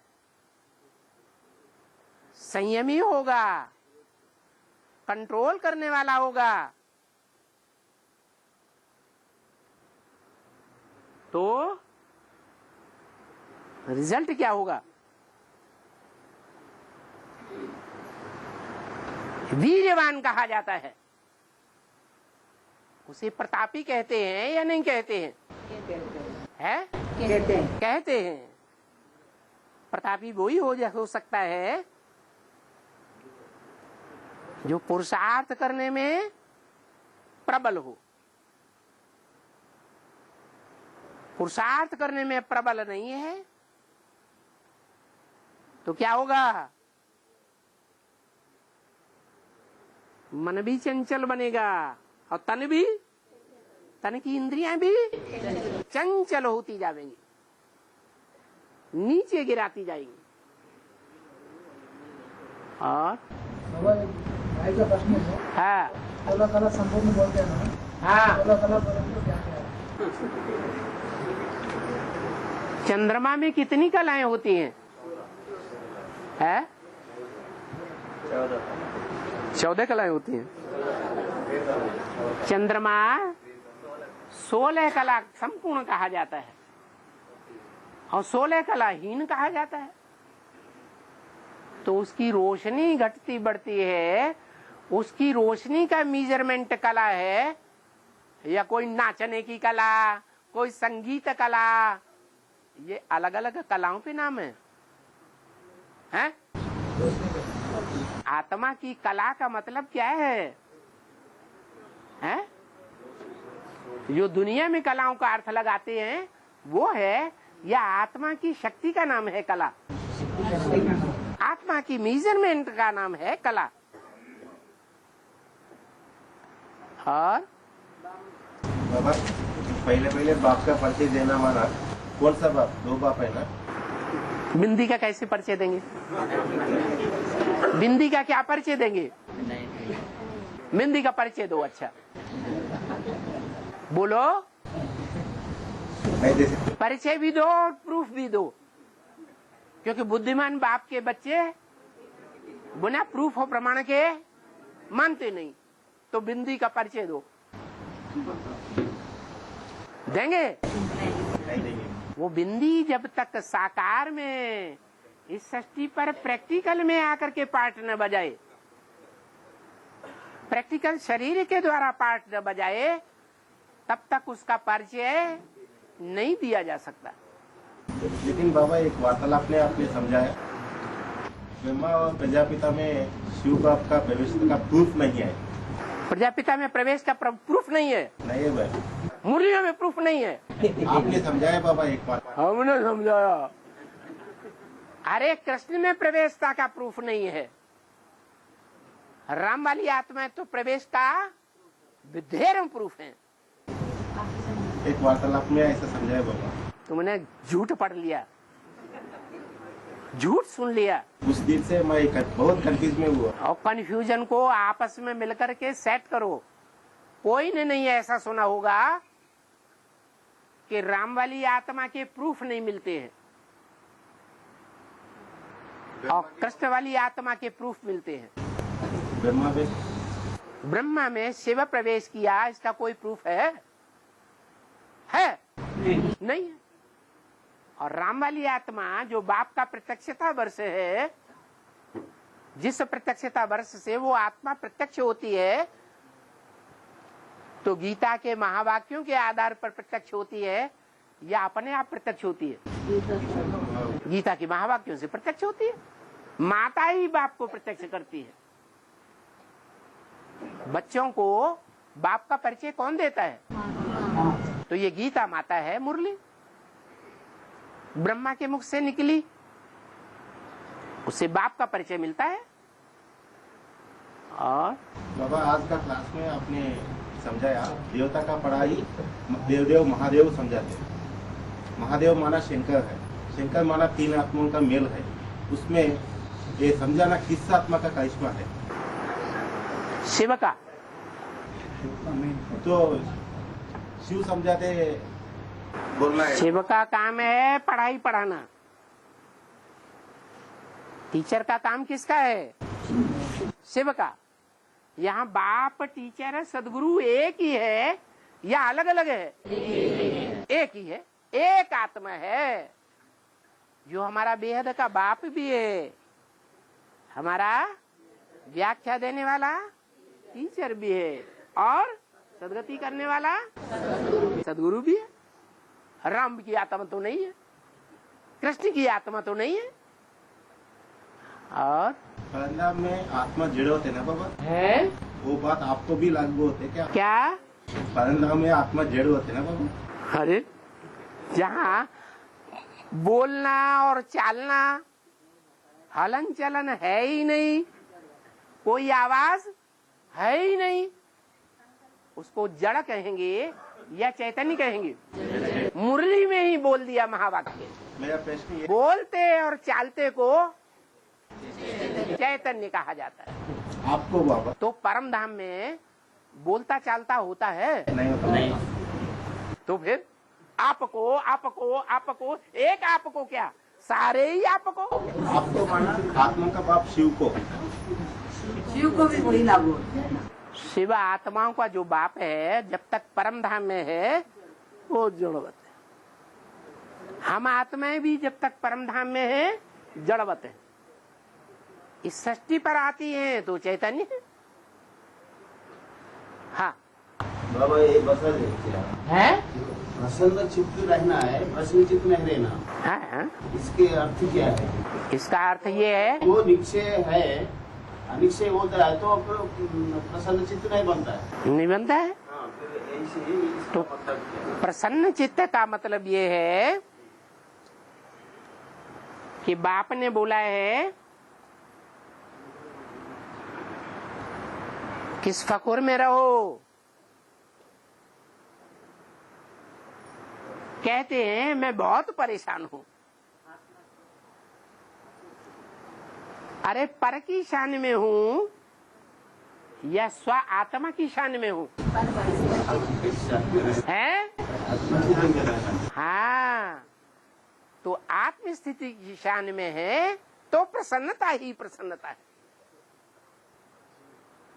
संयमी होगा, कंट्रोल करने वाला होगा। तो रिजल्ट क्या होगा, वीर्यवान कहा जाता है। उसे प्रतापी कहते हैं या नहीं कहते हैं, है? कहते हैं। प्रतापी वही हो सकता है जो पुरुषार्थ करने में प्रबल हो। पुरुषार्थ करने में प्रबल नहीं है तो क्या होगा, मन भी चंचल बनेगा और तन की इंद्रियां भी चंचल होती जाएंगी, नीचे गिराती जाएंगी। और भाई का प्रश्न है, हाँ, अल्लाह ताला संपूर्ण बोलते हैं ना, हाँ, अल्लाह ताला बोलते तो क्या क्या है? चंद्रमा में कितनी कलाएं होती हैं, है? 14 कलाएं होती हैं। चंद्रमा 16 कला संपूर्ण कहा जाता है और 16 कलाहीन कहा जाता है। तो उसकी रोशनी घटती बढ़ती है, उसकी रोशनी का मेजरमेंट कला है, या कोई नाचने की कला, कोई संगीत कला, ये अलग अलग कलाओं पे नाम है, हैं? आत्मा की कला का मतलब क्या है, हैं? जो दुनिया में कलाओं का अर्थ लगाते हैं वो है, या आत्मा की शक्ति का नाम है कला, आत्मा की मेजरमेंट का नाम है कला। और बाबा पहले बाप का परिचय देना माना, कौन सा बाप, 2 बाप है ना? बिंदी का कैसे परिचय देंगे, बिंदी का क्या परिचय देंगे, बिंदी का परिचय दो। अच्छा बोलो, परिचय भी दो और प्रूफ भी दो, क्योंकि बुद्धिमान बाप के बच्चे बिना प्रूफ और प्रमाण के मानते नहीं। तो बिंदी का परिचय दो, देंगे? वो बिंदी जब तक साकार में इस सृष्टि पर प्रैक्टिकल में आकर के पार्ट न बजाए, प्रैक्टिकल शरीर के द्वारा पार्ट न बजाए, तब तक उसका परिचय नहीं दिया जा सकता। लेकिन बाबा एक वार्तालाप में आपने समझाया, ब्रह्मा और प्रजापिता में शिव बाप का प्रवेश का प्रूफ नहीं है। प्रजापिता में प्रवेश का प्रूफ नहीं है, नहीं है भाई, मुरलियों में प्रूफ नहीं है। आपने समझाया बाबा एक बार, हमने समझाया। अरे कृष्ण में प्रवेशता का प्रूफ नहीं है, राम वाली आत्मा तो प्रवेश का विधेयक प्रूफ है। एक वार्तालाप में ऐसा समझाया बाबा। तुमने झूठ पढ़ लिया, झूठ सुन लिया, उस दिन से मैं बहुत कंफ्यूज में हुआ। और कंफ्यूजन को आपस में मिलकर के सेट करो। कोई ने नहीं ऐसा सुना होगा कि राम वाली आत्मा के प्रूफ नहीं मिलते हैं और कृष्ण वाली आत्मा के प्रूफ मिलते हैं। ब्रह्मा में शिव प्रवेश किया, इसका कोई प्रूफ है? नहीं है। और राम वाली आत्मा जो बाप का प्रत्यक्षता वर्ष है, जिस प्रत्यक्षता वर्ष से वो आत्मा प्रत्यक्ष होती है, तो गीता के महावाक्यों के आधार पर प्रत्यक्ष होती है या अपने आप प्रत्यक्ष होती है? गीता के महावाक्यों से प्रत्यक्ष होती है। माता ही बाप को प्रत्यक्ष करती है। बच्चों को बाप का परिचय कौन देता है? तो ये गीता माता है, मुरली ब्रह्मा के मुख से निकली, उससे बाप का परिचय मिलता है। और बाबा आज का क्लास में आपने समझाया देवता का पढ़ाई देवदेव महादेव समझाते। महादेव माना शंकर है, शंकर माना तीन आत्माओं का मेल है। उसमें ये समझाना किस आत्मा का करिश्मा है? शिव का। तो शिव समझाते बोलना है। शिव का काम है पढ़ाई पढ़ाना। टीचर का काम किसका है? शिव का। यहाँ बाप टीचर है, सदगुरु एक ही है या अलग अलग है? एक ही है, एक आत्मा है जो हमारा बेहद का बाप भी है, हमारा व्याख्या देने वाला टीचर भी है, और सदगति करने वाला सदगुरु भी है। राम की आत्मा तो नहीं है, कृष्ण की आत्मा तो नहीं है। और परंदाम में आत्मा जड़ होते ना बाबा है, वो बात आपको भी लागू होते क्या? क्या परंदाम में आत्मा जड़ होते ना बाबा? अरे जहाँ बोलना और चालना, हलन चलन है ही नहीं, कोई आवाज है ही नहीं, उसको जड़ कहेंगे या चैतन्य कहेंगे? मुरली में ही बोल दिया महावाक्य। मेरा प्रश्न ये, बोलते और चालते को चैतन्य कहा जाता है। आपको बाबा तो परम धाम में बोलता चालता होता है? नहीं होता। नहीं। तो फिर आपको आपको आपको एक आपको क्या, सारे ही आपको? आपको माना आत्मा का बाप शिव को, शिव को भी वही लागू। शिव आत्माओं का जो बाप है, जब तक परम धाम में है वो जड़वत है। हम आत्माएं भी जब तक परम धाम में है जड़वत है। इस सृष्टि पर आती हैं तो चैतन्य है। हाँ बाबा ये बता है, प्रसन्न चित्त रहना है, प्रसन्न चित्त नहीं रहना। हाँ, इसके अर्थ क्या है? इसका अर्थ ये है, वो निश्चय है, अनिश्चय होता है तो प्रसन्न चित्त नहीं बनता है। नहीं बनता है। हाँ, फिर ऐसे ही इसका तो मतलब क्या है? प्रसन्न चित्त का मतलब ये है कि बाप ने बोला है किस फकुर में रहो। कहते हैं मैं बहुत परेशान हूं। अरे पर की शान में हूं या स्व आत्मा की शान में हूं? है? हाँ, तो आत्म स्थिति की शान में है तो प्रसन्नता ही प्रसन्नता है,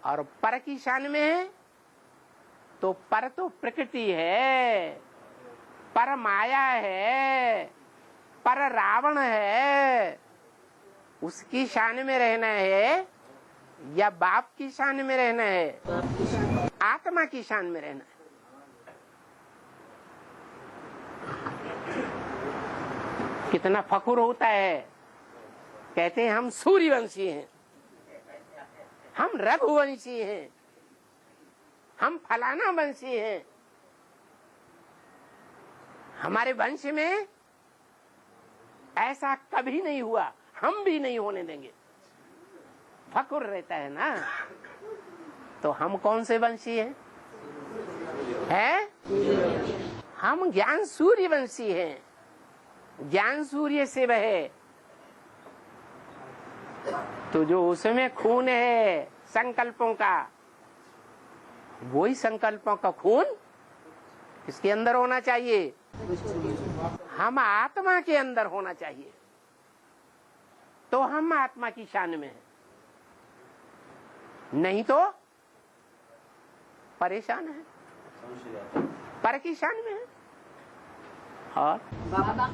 और पर की शान में है तो पर तो प्रकृति है, पर माया है, पर रावण है। उसकी शान में रहना है या बाप की शान में रहना है? आत्मा की शान में रहना है। कितना फखुर होता है, कहते हैं हम सूर्यवंशी हैं, हम रघुवंशी हैं, हम फलाना वंशी हैं। हमारे वंश में ऐसा कभी नहीं हुआ, हम भी नहीं होने देंगे। फखुर रहता है ना। तो हम कौन से वंशी हैं? हम ज्ञान सूर्य वंशी हैं। ज्ञान सूर्य से बहे तो जो उसमें खून है संकल्पों का, वही संकल्पों का खून इसके अंदर होना चाहिए। हम आत्मा के अंदर होना चाहिए, तो हम आत्मा की शान में हैं, नहीं तो परेशान है, पर की शान में है। और बाबा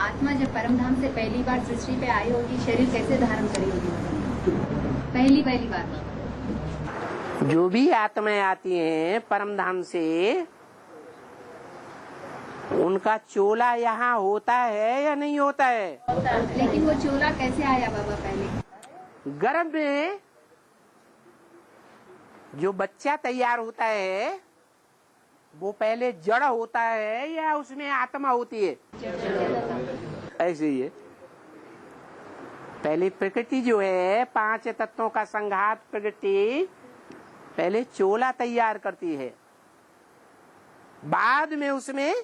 आत्मा जब परमधाम से पहली बार सृष्टि पे आई होगी, शरीर कैसे धारण करी होगी? पहली बार जो भी आत्माएं आती हैं परमधाम से, उनका चोला यहाँ होता है या नहीं होता है? लेकिन वो चोला कैसे आया बाबा? पहले गर्भ में जो बच्चा तैयार होता है वो पहले जड़ होता है या उसमें आत्मा होती है? ऐसे ही है। पहले प्रकृति जो है 5 तत्वों का संघात प्रकृति पहले चोला तैयार करती है, बाद में उसमें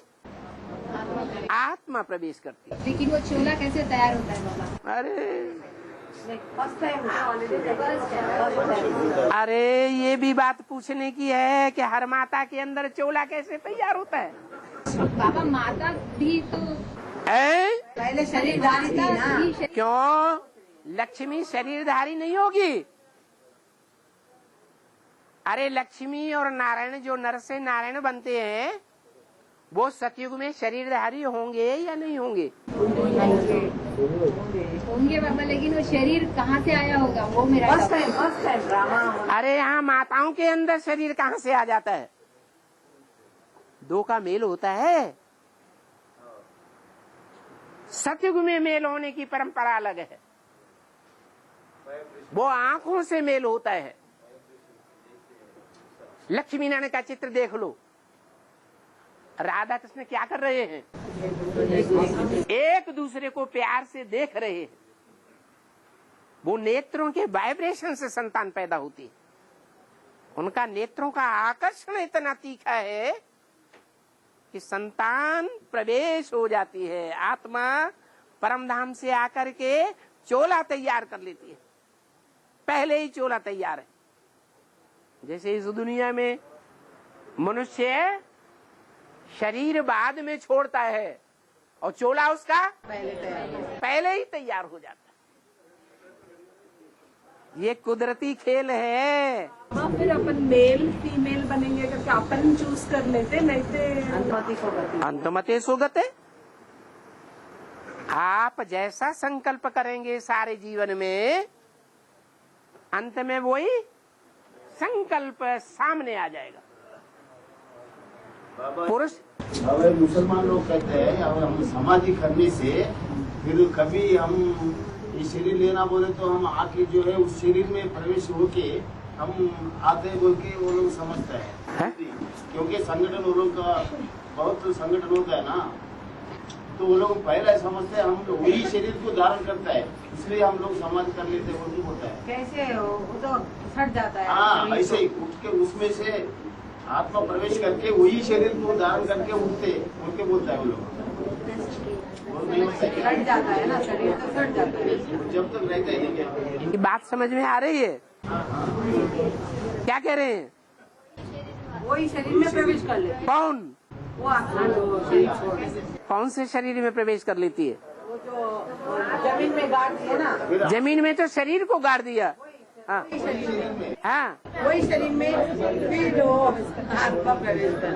आत्मा प्रवेश करती है। लेकिन वो चोला कैसे तैयार होता है बाबा? अरे ये भी बात पूछने की है कि हर माता के अंदर चोला कैसे तैयार होता है? बाबा माता भी तो पहले शरीरधारी थी ना। क्यों? लक्ष्मी शरीरधारी नहीं होगी। अरे लक्ष्मी और नारायण जो नर से नारायण बनते हैं वो सतयुग में शरीरधारी होंगे या नहीं होंगे? होंगे बाबा, लेकिन वो शरीर कहाँ से आया होगा वो मेरा ड्रामा। अरे यहाँ माताओं के अंदर शरीर कहाँ से आ जाता है? 2 का मेल होता है। सतयुग में मेल होने की परंपरा अलग है, वो आंखों से मेल होता है। लक्ष्मी नारायण का चित्र देख लो, राधा कृष्ण क्या कर रहे हैं? एक दूसरे को प्यार से देख रहे हैं। वो नेत्रों के वाइब्रेशन से संतान पैदा होती है। उनका नेत्रों का आकर्षण इतना तीखा है कि संतान प्रवेश हो जाती है। आत्मा परमधाम से आकर के चोला तैयार कर लेती है, पहले ही चोला तैयार है। जैसे इस दुनिया में मनुष्य शरीर बाद में छोड़ता है और चोला उसका पहले ही तैयार हो जाता है। ये कुदरती खेल है। हाँ, फिर अपन मेल फीमेल बनेंगे करके अपन चूज कर लेते, नहीं तो अंतमते सुगते। आप जैसा संकल्प करेंगे सारे जीवन में, अंत में वही संकल्प सामने आ जाएगा। पुरुष अब मुसलमान लोग कहते हैं अब हम समाधि करने से फिर कभी हम ये शरीर लेना बोले तो हम आके जो है उस शरीर में प्रवेश होके हम आते बोल के वो लोग समझते हैं। क्योंकि संगठन वो लोग का बहुत संगठन होता है ना, तो वो लोग पहले समझते हैं हम वही शरीर को धारण करता है, इसलिए हम लोग समाधि कर लेते हैं। वो नहीं होता है। कैसे वो तो सट जाता है। हाँ, ऐसे ही उठ के उसमें से आत्मा प्रवेश करके वही शरीर को धारण करके उनके बोलता है वो लोग। सट जाता है ना, शरीर तो सट जाता है जब तक रहता ही नहीं। इनकी बात समझ में आ रही है? क्या कह रहे हैं? वही शरीर में प्रवेश कर लेते। कौन? वो आत्मा जो शरीर छोड़ देती। कौन से शरीर में प्रवेश कर लेती है? वो जो जमीन में गाड़ दिए ना। जमीन में तो शरीर को गाड़ दिया। हाँ हाँ, वही शरीर में फिर जो आत्मा प्रवेश कर।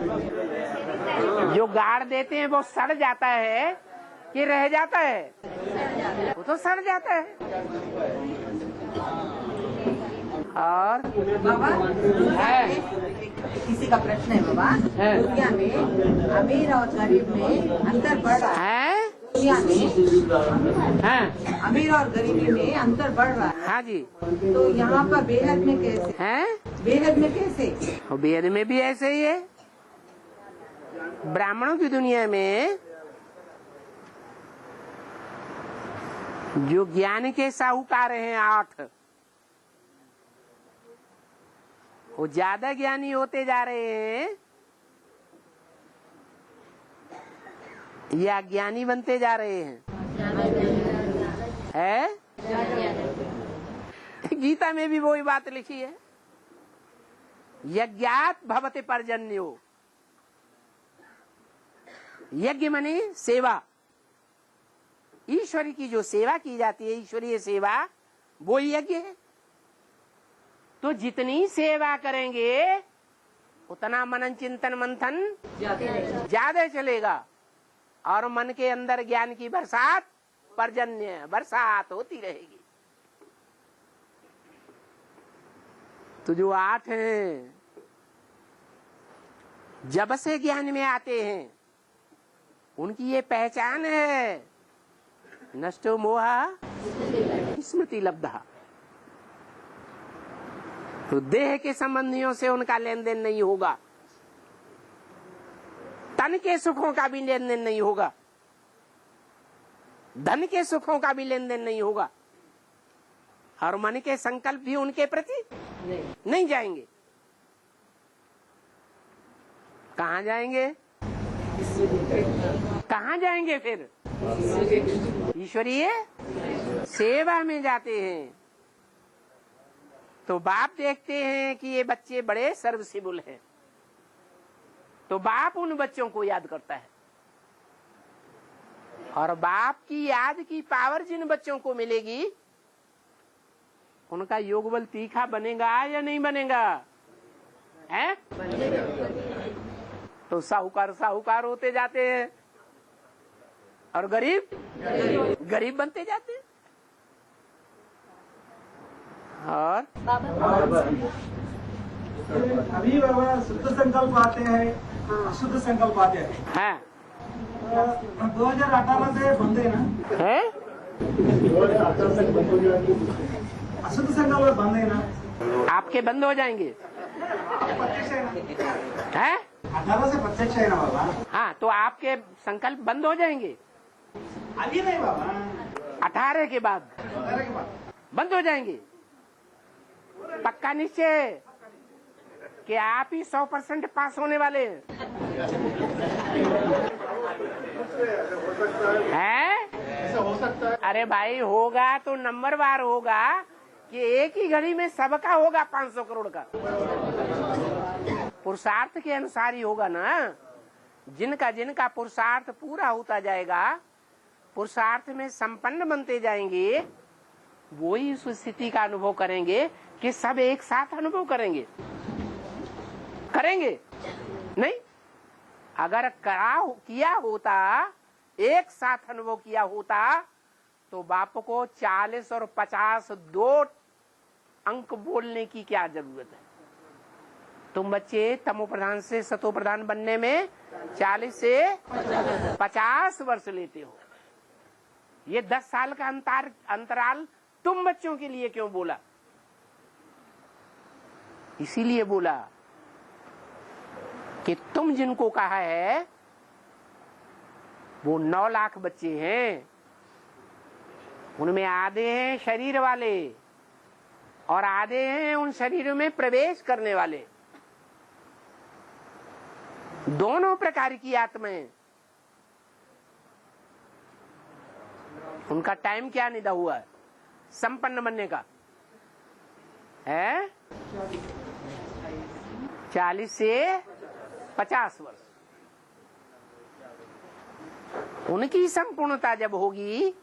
जो गाड़ देते हैं वो सड़ जाता है कि रह जाता है? वो तो सड़ जाता है। और बाबा किसी का प्रश्न है बाबा, दुनिया में अमीर और गरीब में अंतर बढ़ रहा है। दुनिया में अमीर और गरीबी में अंतर बढ़ रहा है। हाँ जी। तो यहाँ पर बेहद में कैसे हैं? बेहद में कैसे? बेहद में भी ऐसे ही है। ब्राह्मणों की दुनिया में जो ज्ञान के साहूकार हैं 8, वो ज्यादा ज्ञानी होते जा रहे हैं या ज्ञानी बनते जा रहे हैं? है? गीता में भी वही बात लिखी है, यज्ञात भवते पर्जन्यो। यज्ञ माने सेवा, ईश्वरी की जो सेवा की जाती है, ईश्वरीय सेवा, वो यज्ञ है। तो जितनी सेवा करेंगे उतना मनन चिंतन मंथन ज्यादा चलेगा और मन के अंदर ज्ञान की बरसात, पर्जन्य बरसात होती रहेगी। तो जो 8 हैं जब से ज्ञान में आते हैं उनकी ये पहचान है। नष्टो मोहा स्मृति लब्धा। तो देह के संबंधियों से उनका लेन देन नहीं होगा, तन के सुखों का भी लेन देन नहीं होगा, धन के सुखों का भी लेन देन नहीं होगा, और मन के संकल्प भी उनके प्रति नहीं जाएंगे। कहाँ जाएंगे? कहाँ जाएंगे फिर? ईश्वरीय सेवा में जाते हैं। तो बाप देखते हैं कि ये बच्चे बड़े सर्वसिबुल हैं, तो बाप उन बच्चों को याद करता है, और बाप की याद की पावर जिन बच्चों को मिलेगी उनका योग बल तीखा बनेगा या नहीं बनेगा? है? तो साहूकार साहूकार होते जाते हैं और गरीब गरीब बनते जाते हैं। और अभी बाबा शुद्ध संकल्प आते हैं, अशुद्ध संकल्प आते हैं। हाँ 2018 से बंद है ना? है? अशुद्ध संकल्प बंद है ना? आपके बंद हो जाएंगे। प्रत्यक्ष है ना? है? 18 से प्रत्यक्ष है ना बाबा? हाँ, तो आपके संकल्प बंद हो जाएंगे। अभी नहीं बाबा, 18 के बाद 18 के बाद बंद हो जाएंगे। पक्का निश्चय कि आप ही 100% पास होने वाले हैं? हो सकता है। अरे भाई, होगा तो नंबरवार होगा कि एक ही घड़ी में सबका होगा 500 करोड़ का। पुरुषार्थ के अनुसार ही होगा ना। जिनका जिनका पुरुषार्थ पूरा होता जाएगा, पुरुषार्थ में संपन्न बनते जाएंगे, वो ही उस स्थिति का अनुभव करेंगे कि सब एक साथ अनुभव करेंगे। नहीं, अगर किया होता, एक साथ अनुभव किया होता, तो बाप को 40 और 50 दो अंक बोलने की क्या जरूरत है? तुम बच्चे तमो प्रधान से सतो प्रधान बनने में 40 से 50 वर्ष लेते हो। ये 10 साल का अंतराल तुम बच्चों के लिए क्यों बोला? इसीलिए बोला कि तुम जिनको कहा है वो 9 लाख बच्चे हैं, उनमें आधे हैं शरीर वाले और आधे हैं उन शरीरों में प्रवेश करने वाले। दोनों प्रकार की आत्माएं। उनका टाइम क्या निदा हुआ है संपन्न बनने का? है 40 से 50 वर्ष। उनकी संपूर्णता जब होगी,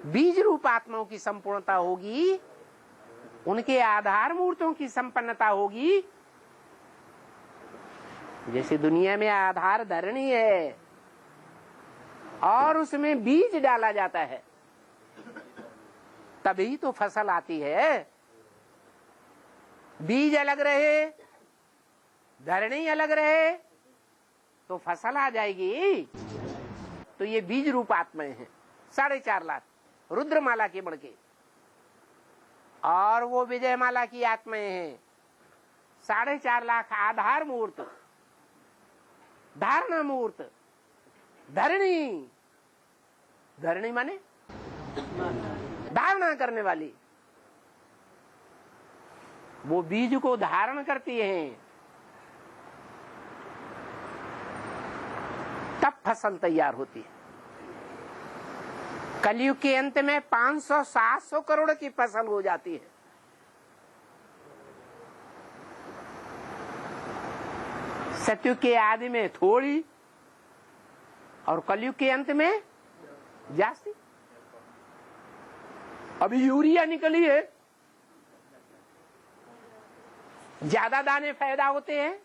बीज रूप आत्माओं की संपूर्णता होगी, उनके आधार मूर्तों की संपन्नता होगी। जैसे दुनिया में आधार धरणी है और उसमें बीज डाला जाता है, तभी तो फसल आती है। बीज अलग रहे, धरणी अलग रहे, तो फसल आ जाएगी। तो ये बीज रूप आत्माएं हैं 4.5 लाख रुद्रमाला के बढ़ के, और वो विजयमाला की आत्माएं हैं 4.5 लाख आधार मूर्त, धारणा मूर्त, धरणी। धरणी माने धारणा करने वाली, वो बीज को धारण करती हैं, तब फसल तैयार होती है। कलयुग के अंत में 500-700 करोड़ की फसल हो जाती है। सतयुग के आदि में थोड़ी और कलयुग के अंत में जास्ती। अभी यूरिया निकली है, ज्यादा दाने पैदा होते हैं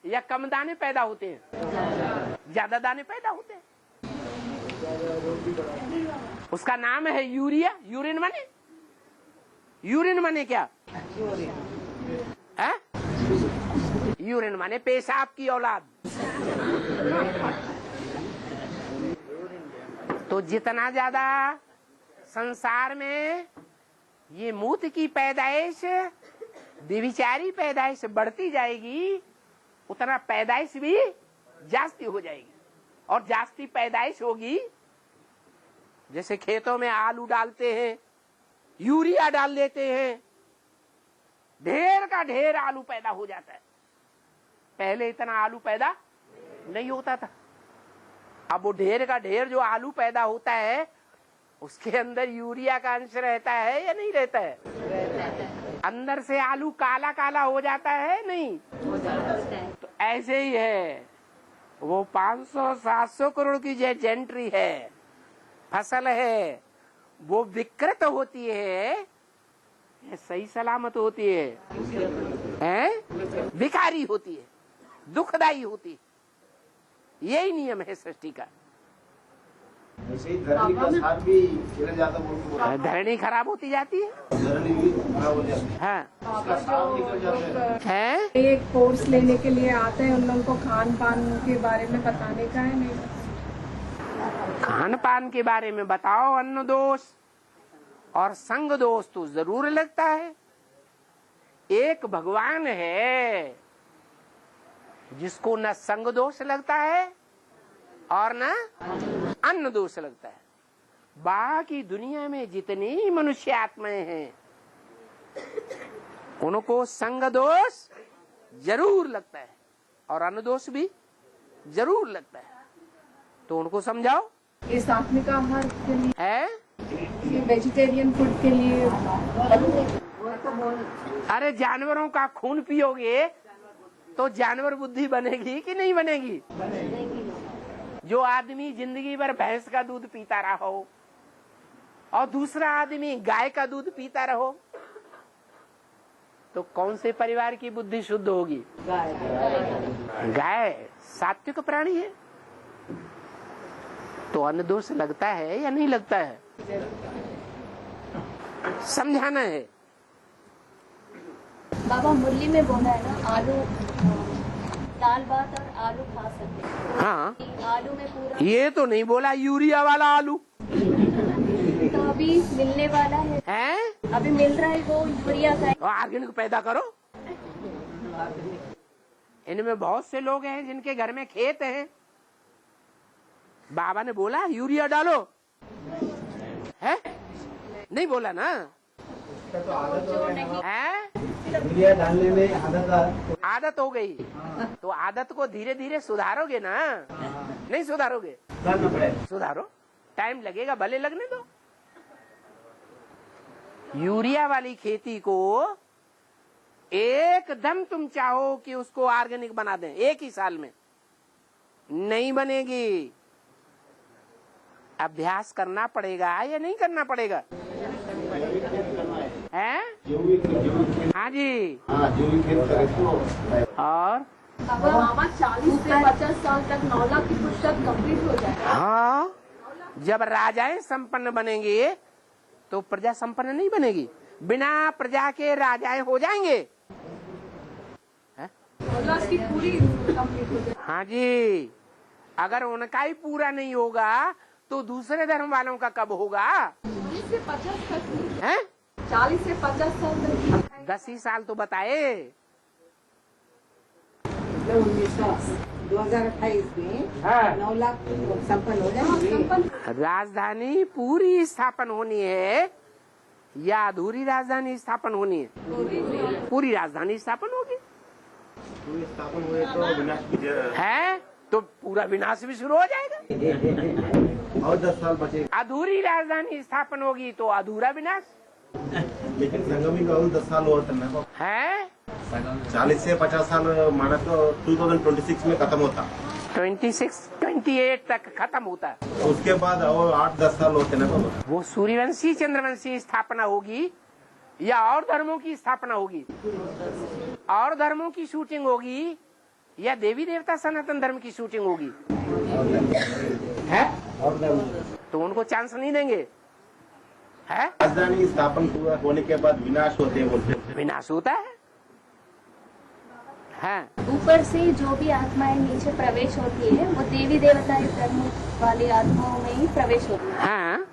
या कम दाने पैदा होते हैं? ज्यादा दाने पैदा होते हैं। उसका नाम है यूरिया। यूरिन माने, यूरिन माने क्या है? यूरिन माने पेशाब की औलाद। तो जितना ज्यादा संसार में ये मूत की पैदाइश, व्यभिचारी पैदाइश बढ़ती जाएगी, उतना पैदाइश भी जास्ती हो जाएगी। और जास्ती पैदाइश होगी, जैसे खेतों में आलू डालते हैं, यूरिया डाल देते हैं, ढेर का ढेर आलू पैदा हो जाता है। पहले इतना आलू पैदा नहीं होता था। अब वो ढेर का ढेर जो आलू पैदा होता है, उसके अंदर यूरिया का अंश रहता है या नहीं रहता है? अंदर से आलू काला काला हो जाता है नहीं? तो ऐसे ही है, वो 500-700 करोड़ की जो जेंट्री है, फसल है, वो विकृत होती है या सही सलामत होती है? विकारी होती है, दुखदाई होती है। यही नियम है सृष्टि का। धरणी का सार भी गिर जाता है, धरणी खराब होती जाती है, धरणी भी खराब हो जाती है। हाँ उसका सार निकल जाता है। एक कोर्स लेने के लिए आते हैं, उन लोगों को खान पान के बारे में बताने का है। नहीं, खान पान के बारे में बताओ। अन्न दोष और संग दोष तो जरूर लगता है। एक भगवान है जिसको न संग दोष लगता है और न अन्न दोष लगता है। बाकी दुनिया में जितनी मनुष्य आत्माएं हैं, उनको संग दोष जरूर लगता है और अन्न दोष भी जरूर लगता है। तो उनको समझाओ। ये सात्विक आहार के लिए है, ये वेजिटेरियन फूड के लिए। अरे जानवरों का खून पियोगे तो जानवर बुद्धि बनेगी कि नहीं बनेगी? जो आदमी जिंदगी भर भैंस का दूध पीता रहा हो और दूसरा आदमी गाय का दूध पीता रहो, तो कौन से परिवार की बुद्धि शुद्ध होगी? गाय सात्विक प्राणी है। तो अन्न दोष लगता है या नहीं लगता है? समझाना है। बाबा मुरली में बोला है ना, आलू दाल भात और आलू खा सकते हैं। हाँ, आलू में पूरा ये तो नहीं बोला यूरिया वाला आलू। तो अभी मिलने वाला है, अभी मिल रहा है वो यूरिया का। ऑर्गेनिक पैदा करो। इनमें बहुत से लोग हैं जिनके घर में खेत है। बाबा ने बोला यूरिया डालो, है? नहीं बोला ना? है? यूरिया डालने में आदत हो गई, तो आदत को धीरे धीरे सुधारोगे ना? नहीं सुधारोगे? सुधारो, टाइम लगेगा, भले लगने दो। यूरिया वाली खेती को एकदम तुम चाहो कि उसको ऑर्गेनिक बना दें एक ही साल में, नहीं बनेगी। अभ्यास करना पड़ेगा या नहीं करना पड़ेगा? है? हाँ जी। और बाबा 40 से 50 साल तक 9 लाख की पुस्तक कंप्लीट हो जाए। हाँ, जब राजाएं संपन्न बनेंगे तो प्रजा संपन्न नहीं बनेगी। बिना प्रजा के राजाएं हो जाएंगे। 9 लाख की पूरी कंप्लीट हो जाए। हाँ जी, अगर उनका ही पूरा नहीं होगा तो दूसरे धर्म वालों का कब होगा? 40 से 50 तक है? 40 से 50 साल तक 10 ही साल तो बताए। 2028 में 9 लाख संपन्न हो जाएंगे। राजधानी पूरी स्थापन होनी है या अधूरी राजधानी स्थापन होनी है? पूरी राजधानी स्थापन होगी। पूरी स्थापन हुए तो विनाश भी है, तो पूरा विनाश भी शुरू हो जाएगा। और 10 साल बचेगा। अधूरी राजधानी स्थापन होगी तो अधूरा विनाश। लेकिन संगमी का 10 साल और करना है। 40 से 50 साल माना तो 2026 में खत्म होता। 28 तक खत्म होता है। उसके बाद और 8-10 साल होते ना। वो सूर्यवंशी चंद्रवंशी स्थापना होगी या और धर्मों की स्थापना होगी? और धर्मों की शूटिंग होगी या देवी देवता सनातन धर्म की शूटिंग होगी? है? तो उनको चांस नहीं देंगे। है? राजधानी स्थापन पूरा होने के बाद विनाश होते हैं बोलते हैं। विनाश होता है। हाँ। ऊपर से जो भी आत्माएं नीचे प्रवेश होती है वो देवी देवता धर्म वाली आत्माओं में ही प्रवेश होती है। हाँ।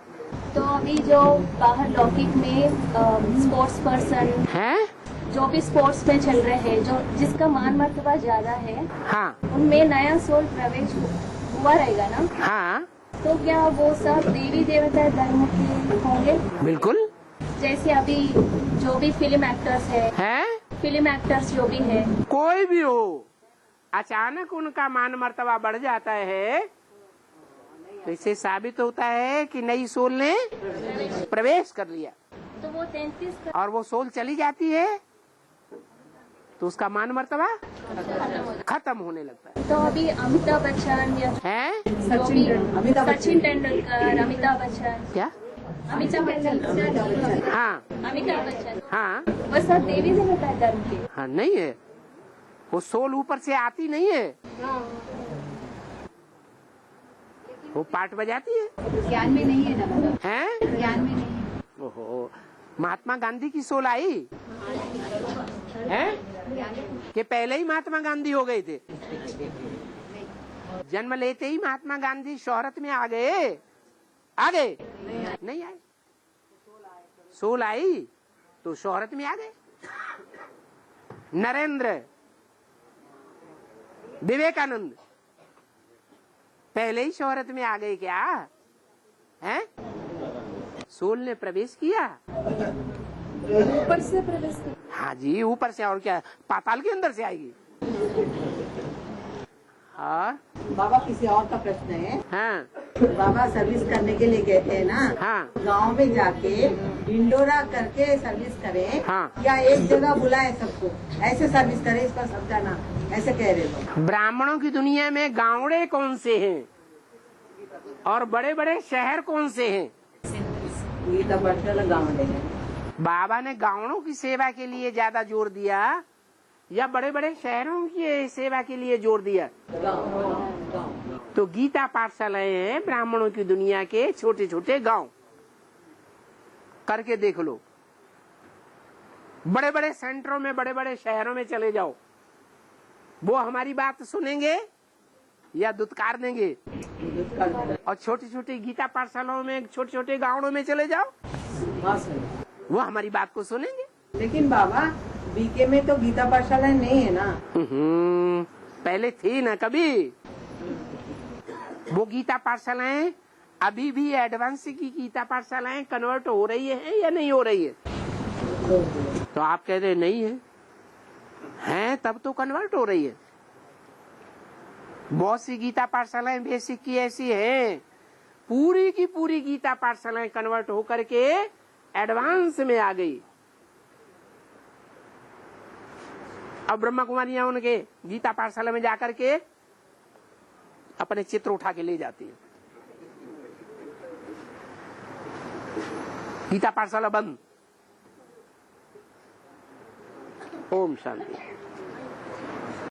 तो अभी जो बाहर लौकिक में स्पोर्ट्स पर्सन है, जो भी स्पोर्ट्स में चल रहे हैं, जो जिसका मान मर्तबा ज्यादा है, हाँ, उनमें नया सोल प्रवेश हुआ रहेगा ना। हाँ, तो क्या वो सब देवी देवता धर्म के होंगे? बिल्कुल। जैसे अभी जो भी फिल्म एक्टर्स है, फिल्म एक्टर्स जो भी है, कोई भी हो, अचानक उनका मान मर्तबा बढ़ जाता है तो इससे साबित होता है कि नई सोल ने प्रवेश कर लिया। तो वो 33 और वो सोल चली जाती है तो उसका मान मर्तबा खत्म होने लगता है। तो अभी अमिताभ बच्चन या है, सचिन तेंदुलकर, अमिताभ बच्चन, क्या? अमिताभ बच्चन, हाँ, अमिताभ बच्चन, हाँ, वो सब देवी देवता धर्म के। हाँ, नहीं है, वो सोल ऊपर से आती नहीं है, वो पार्ट बजाती है। ज्ञान में नहीं है ना, मतलब हैं? ज्ञान में नहीं है। ओहो, महात्मा गांधी की सोल आई है कि पहले ही महात्मा गांधी हो गए थे? जन्म लेते ही महात्मा गांधी शोहरत में आ गए? नहीं आए। सोल आई तो शोहरत में आ गए। नरेंद्र, विवेकानंद पहले ही शोहरत में आ गए क्या? हैं? सोल ने प्रवेश किया, ऊपर से प्रवेश किया। हाँ जी, ऊपर से, और क्या, पाताल के अंदर से आएगी। हाँ बाबा, किसी और का प्रश्न है। हाँ, बाबा सर्विस करने के लिए कहते हैं ना, हाँ, गांव में जाके ढिंडोरा करके सर्विस करें, हाँ, या एक जगह बुलाए सबको, ऐसे सर्विस करें, इसका समझाना, ऐसे कह रहे लोग। ब्राह्मणों की दुनिया में गावड़े कौन से हैं और बड़े बड़े शहर कौन से हैं? गीता पाठशाला गाँव है। बाबा ने गावड़ों की सेवा के लिए ज्यादा जोर दिया या बड़े बड़े शहरों की सेवा के लिए जोर दिया? तो गीता पाठशालाएं हैं ब्राह्मणों की दुनिया के छोटे छोटे गांव। करके देख लो, बड़े बड़े सेंटरों में, बड़े बड़े शहरों में चले जाओ, वो हमारी बात सुनेंगे या दुत्कार देंगे? और छोटी छोटी गीता पाठशालाओं में, छोटे छोटे गाँवों में चले जाओ, वो हमारी बात को सुनेंगे। लेकिन बाबा, बीके में तो गीता पाठशाला नहीं है ना। पहले थी ना कभी। वो गीता पाठशालाएं अभी भी एडवांस की गीता पाठशालाएं कन्वर्ट हो रही है या नहीं हो रही है? तो आप कह रहे नहीं है, हैं तब तो कन्वर्ट हो रही है। बहुत सी गीता पाठशालाएं बेसिक की ऐसी हैं, पूरी की पूरी गीता पाठशालाएं कन्वर्ट होकर के एडवांस में आ गई। अब ब्रह्मा कुमारियां उनके गीता पाठशाला में जाकर के अपने चित्र उठा के ले जाती है। गीता पाठशाला बंद। ओम शांति।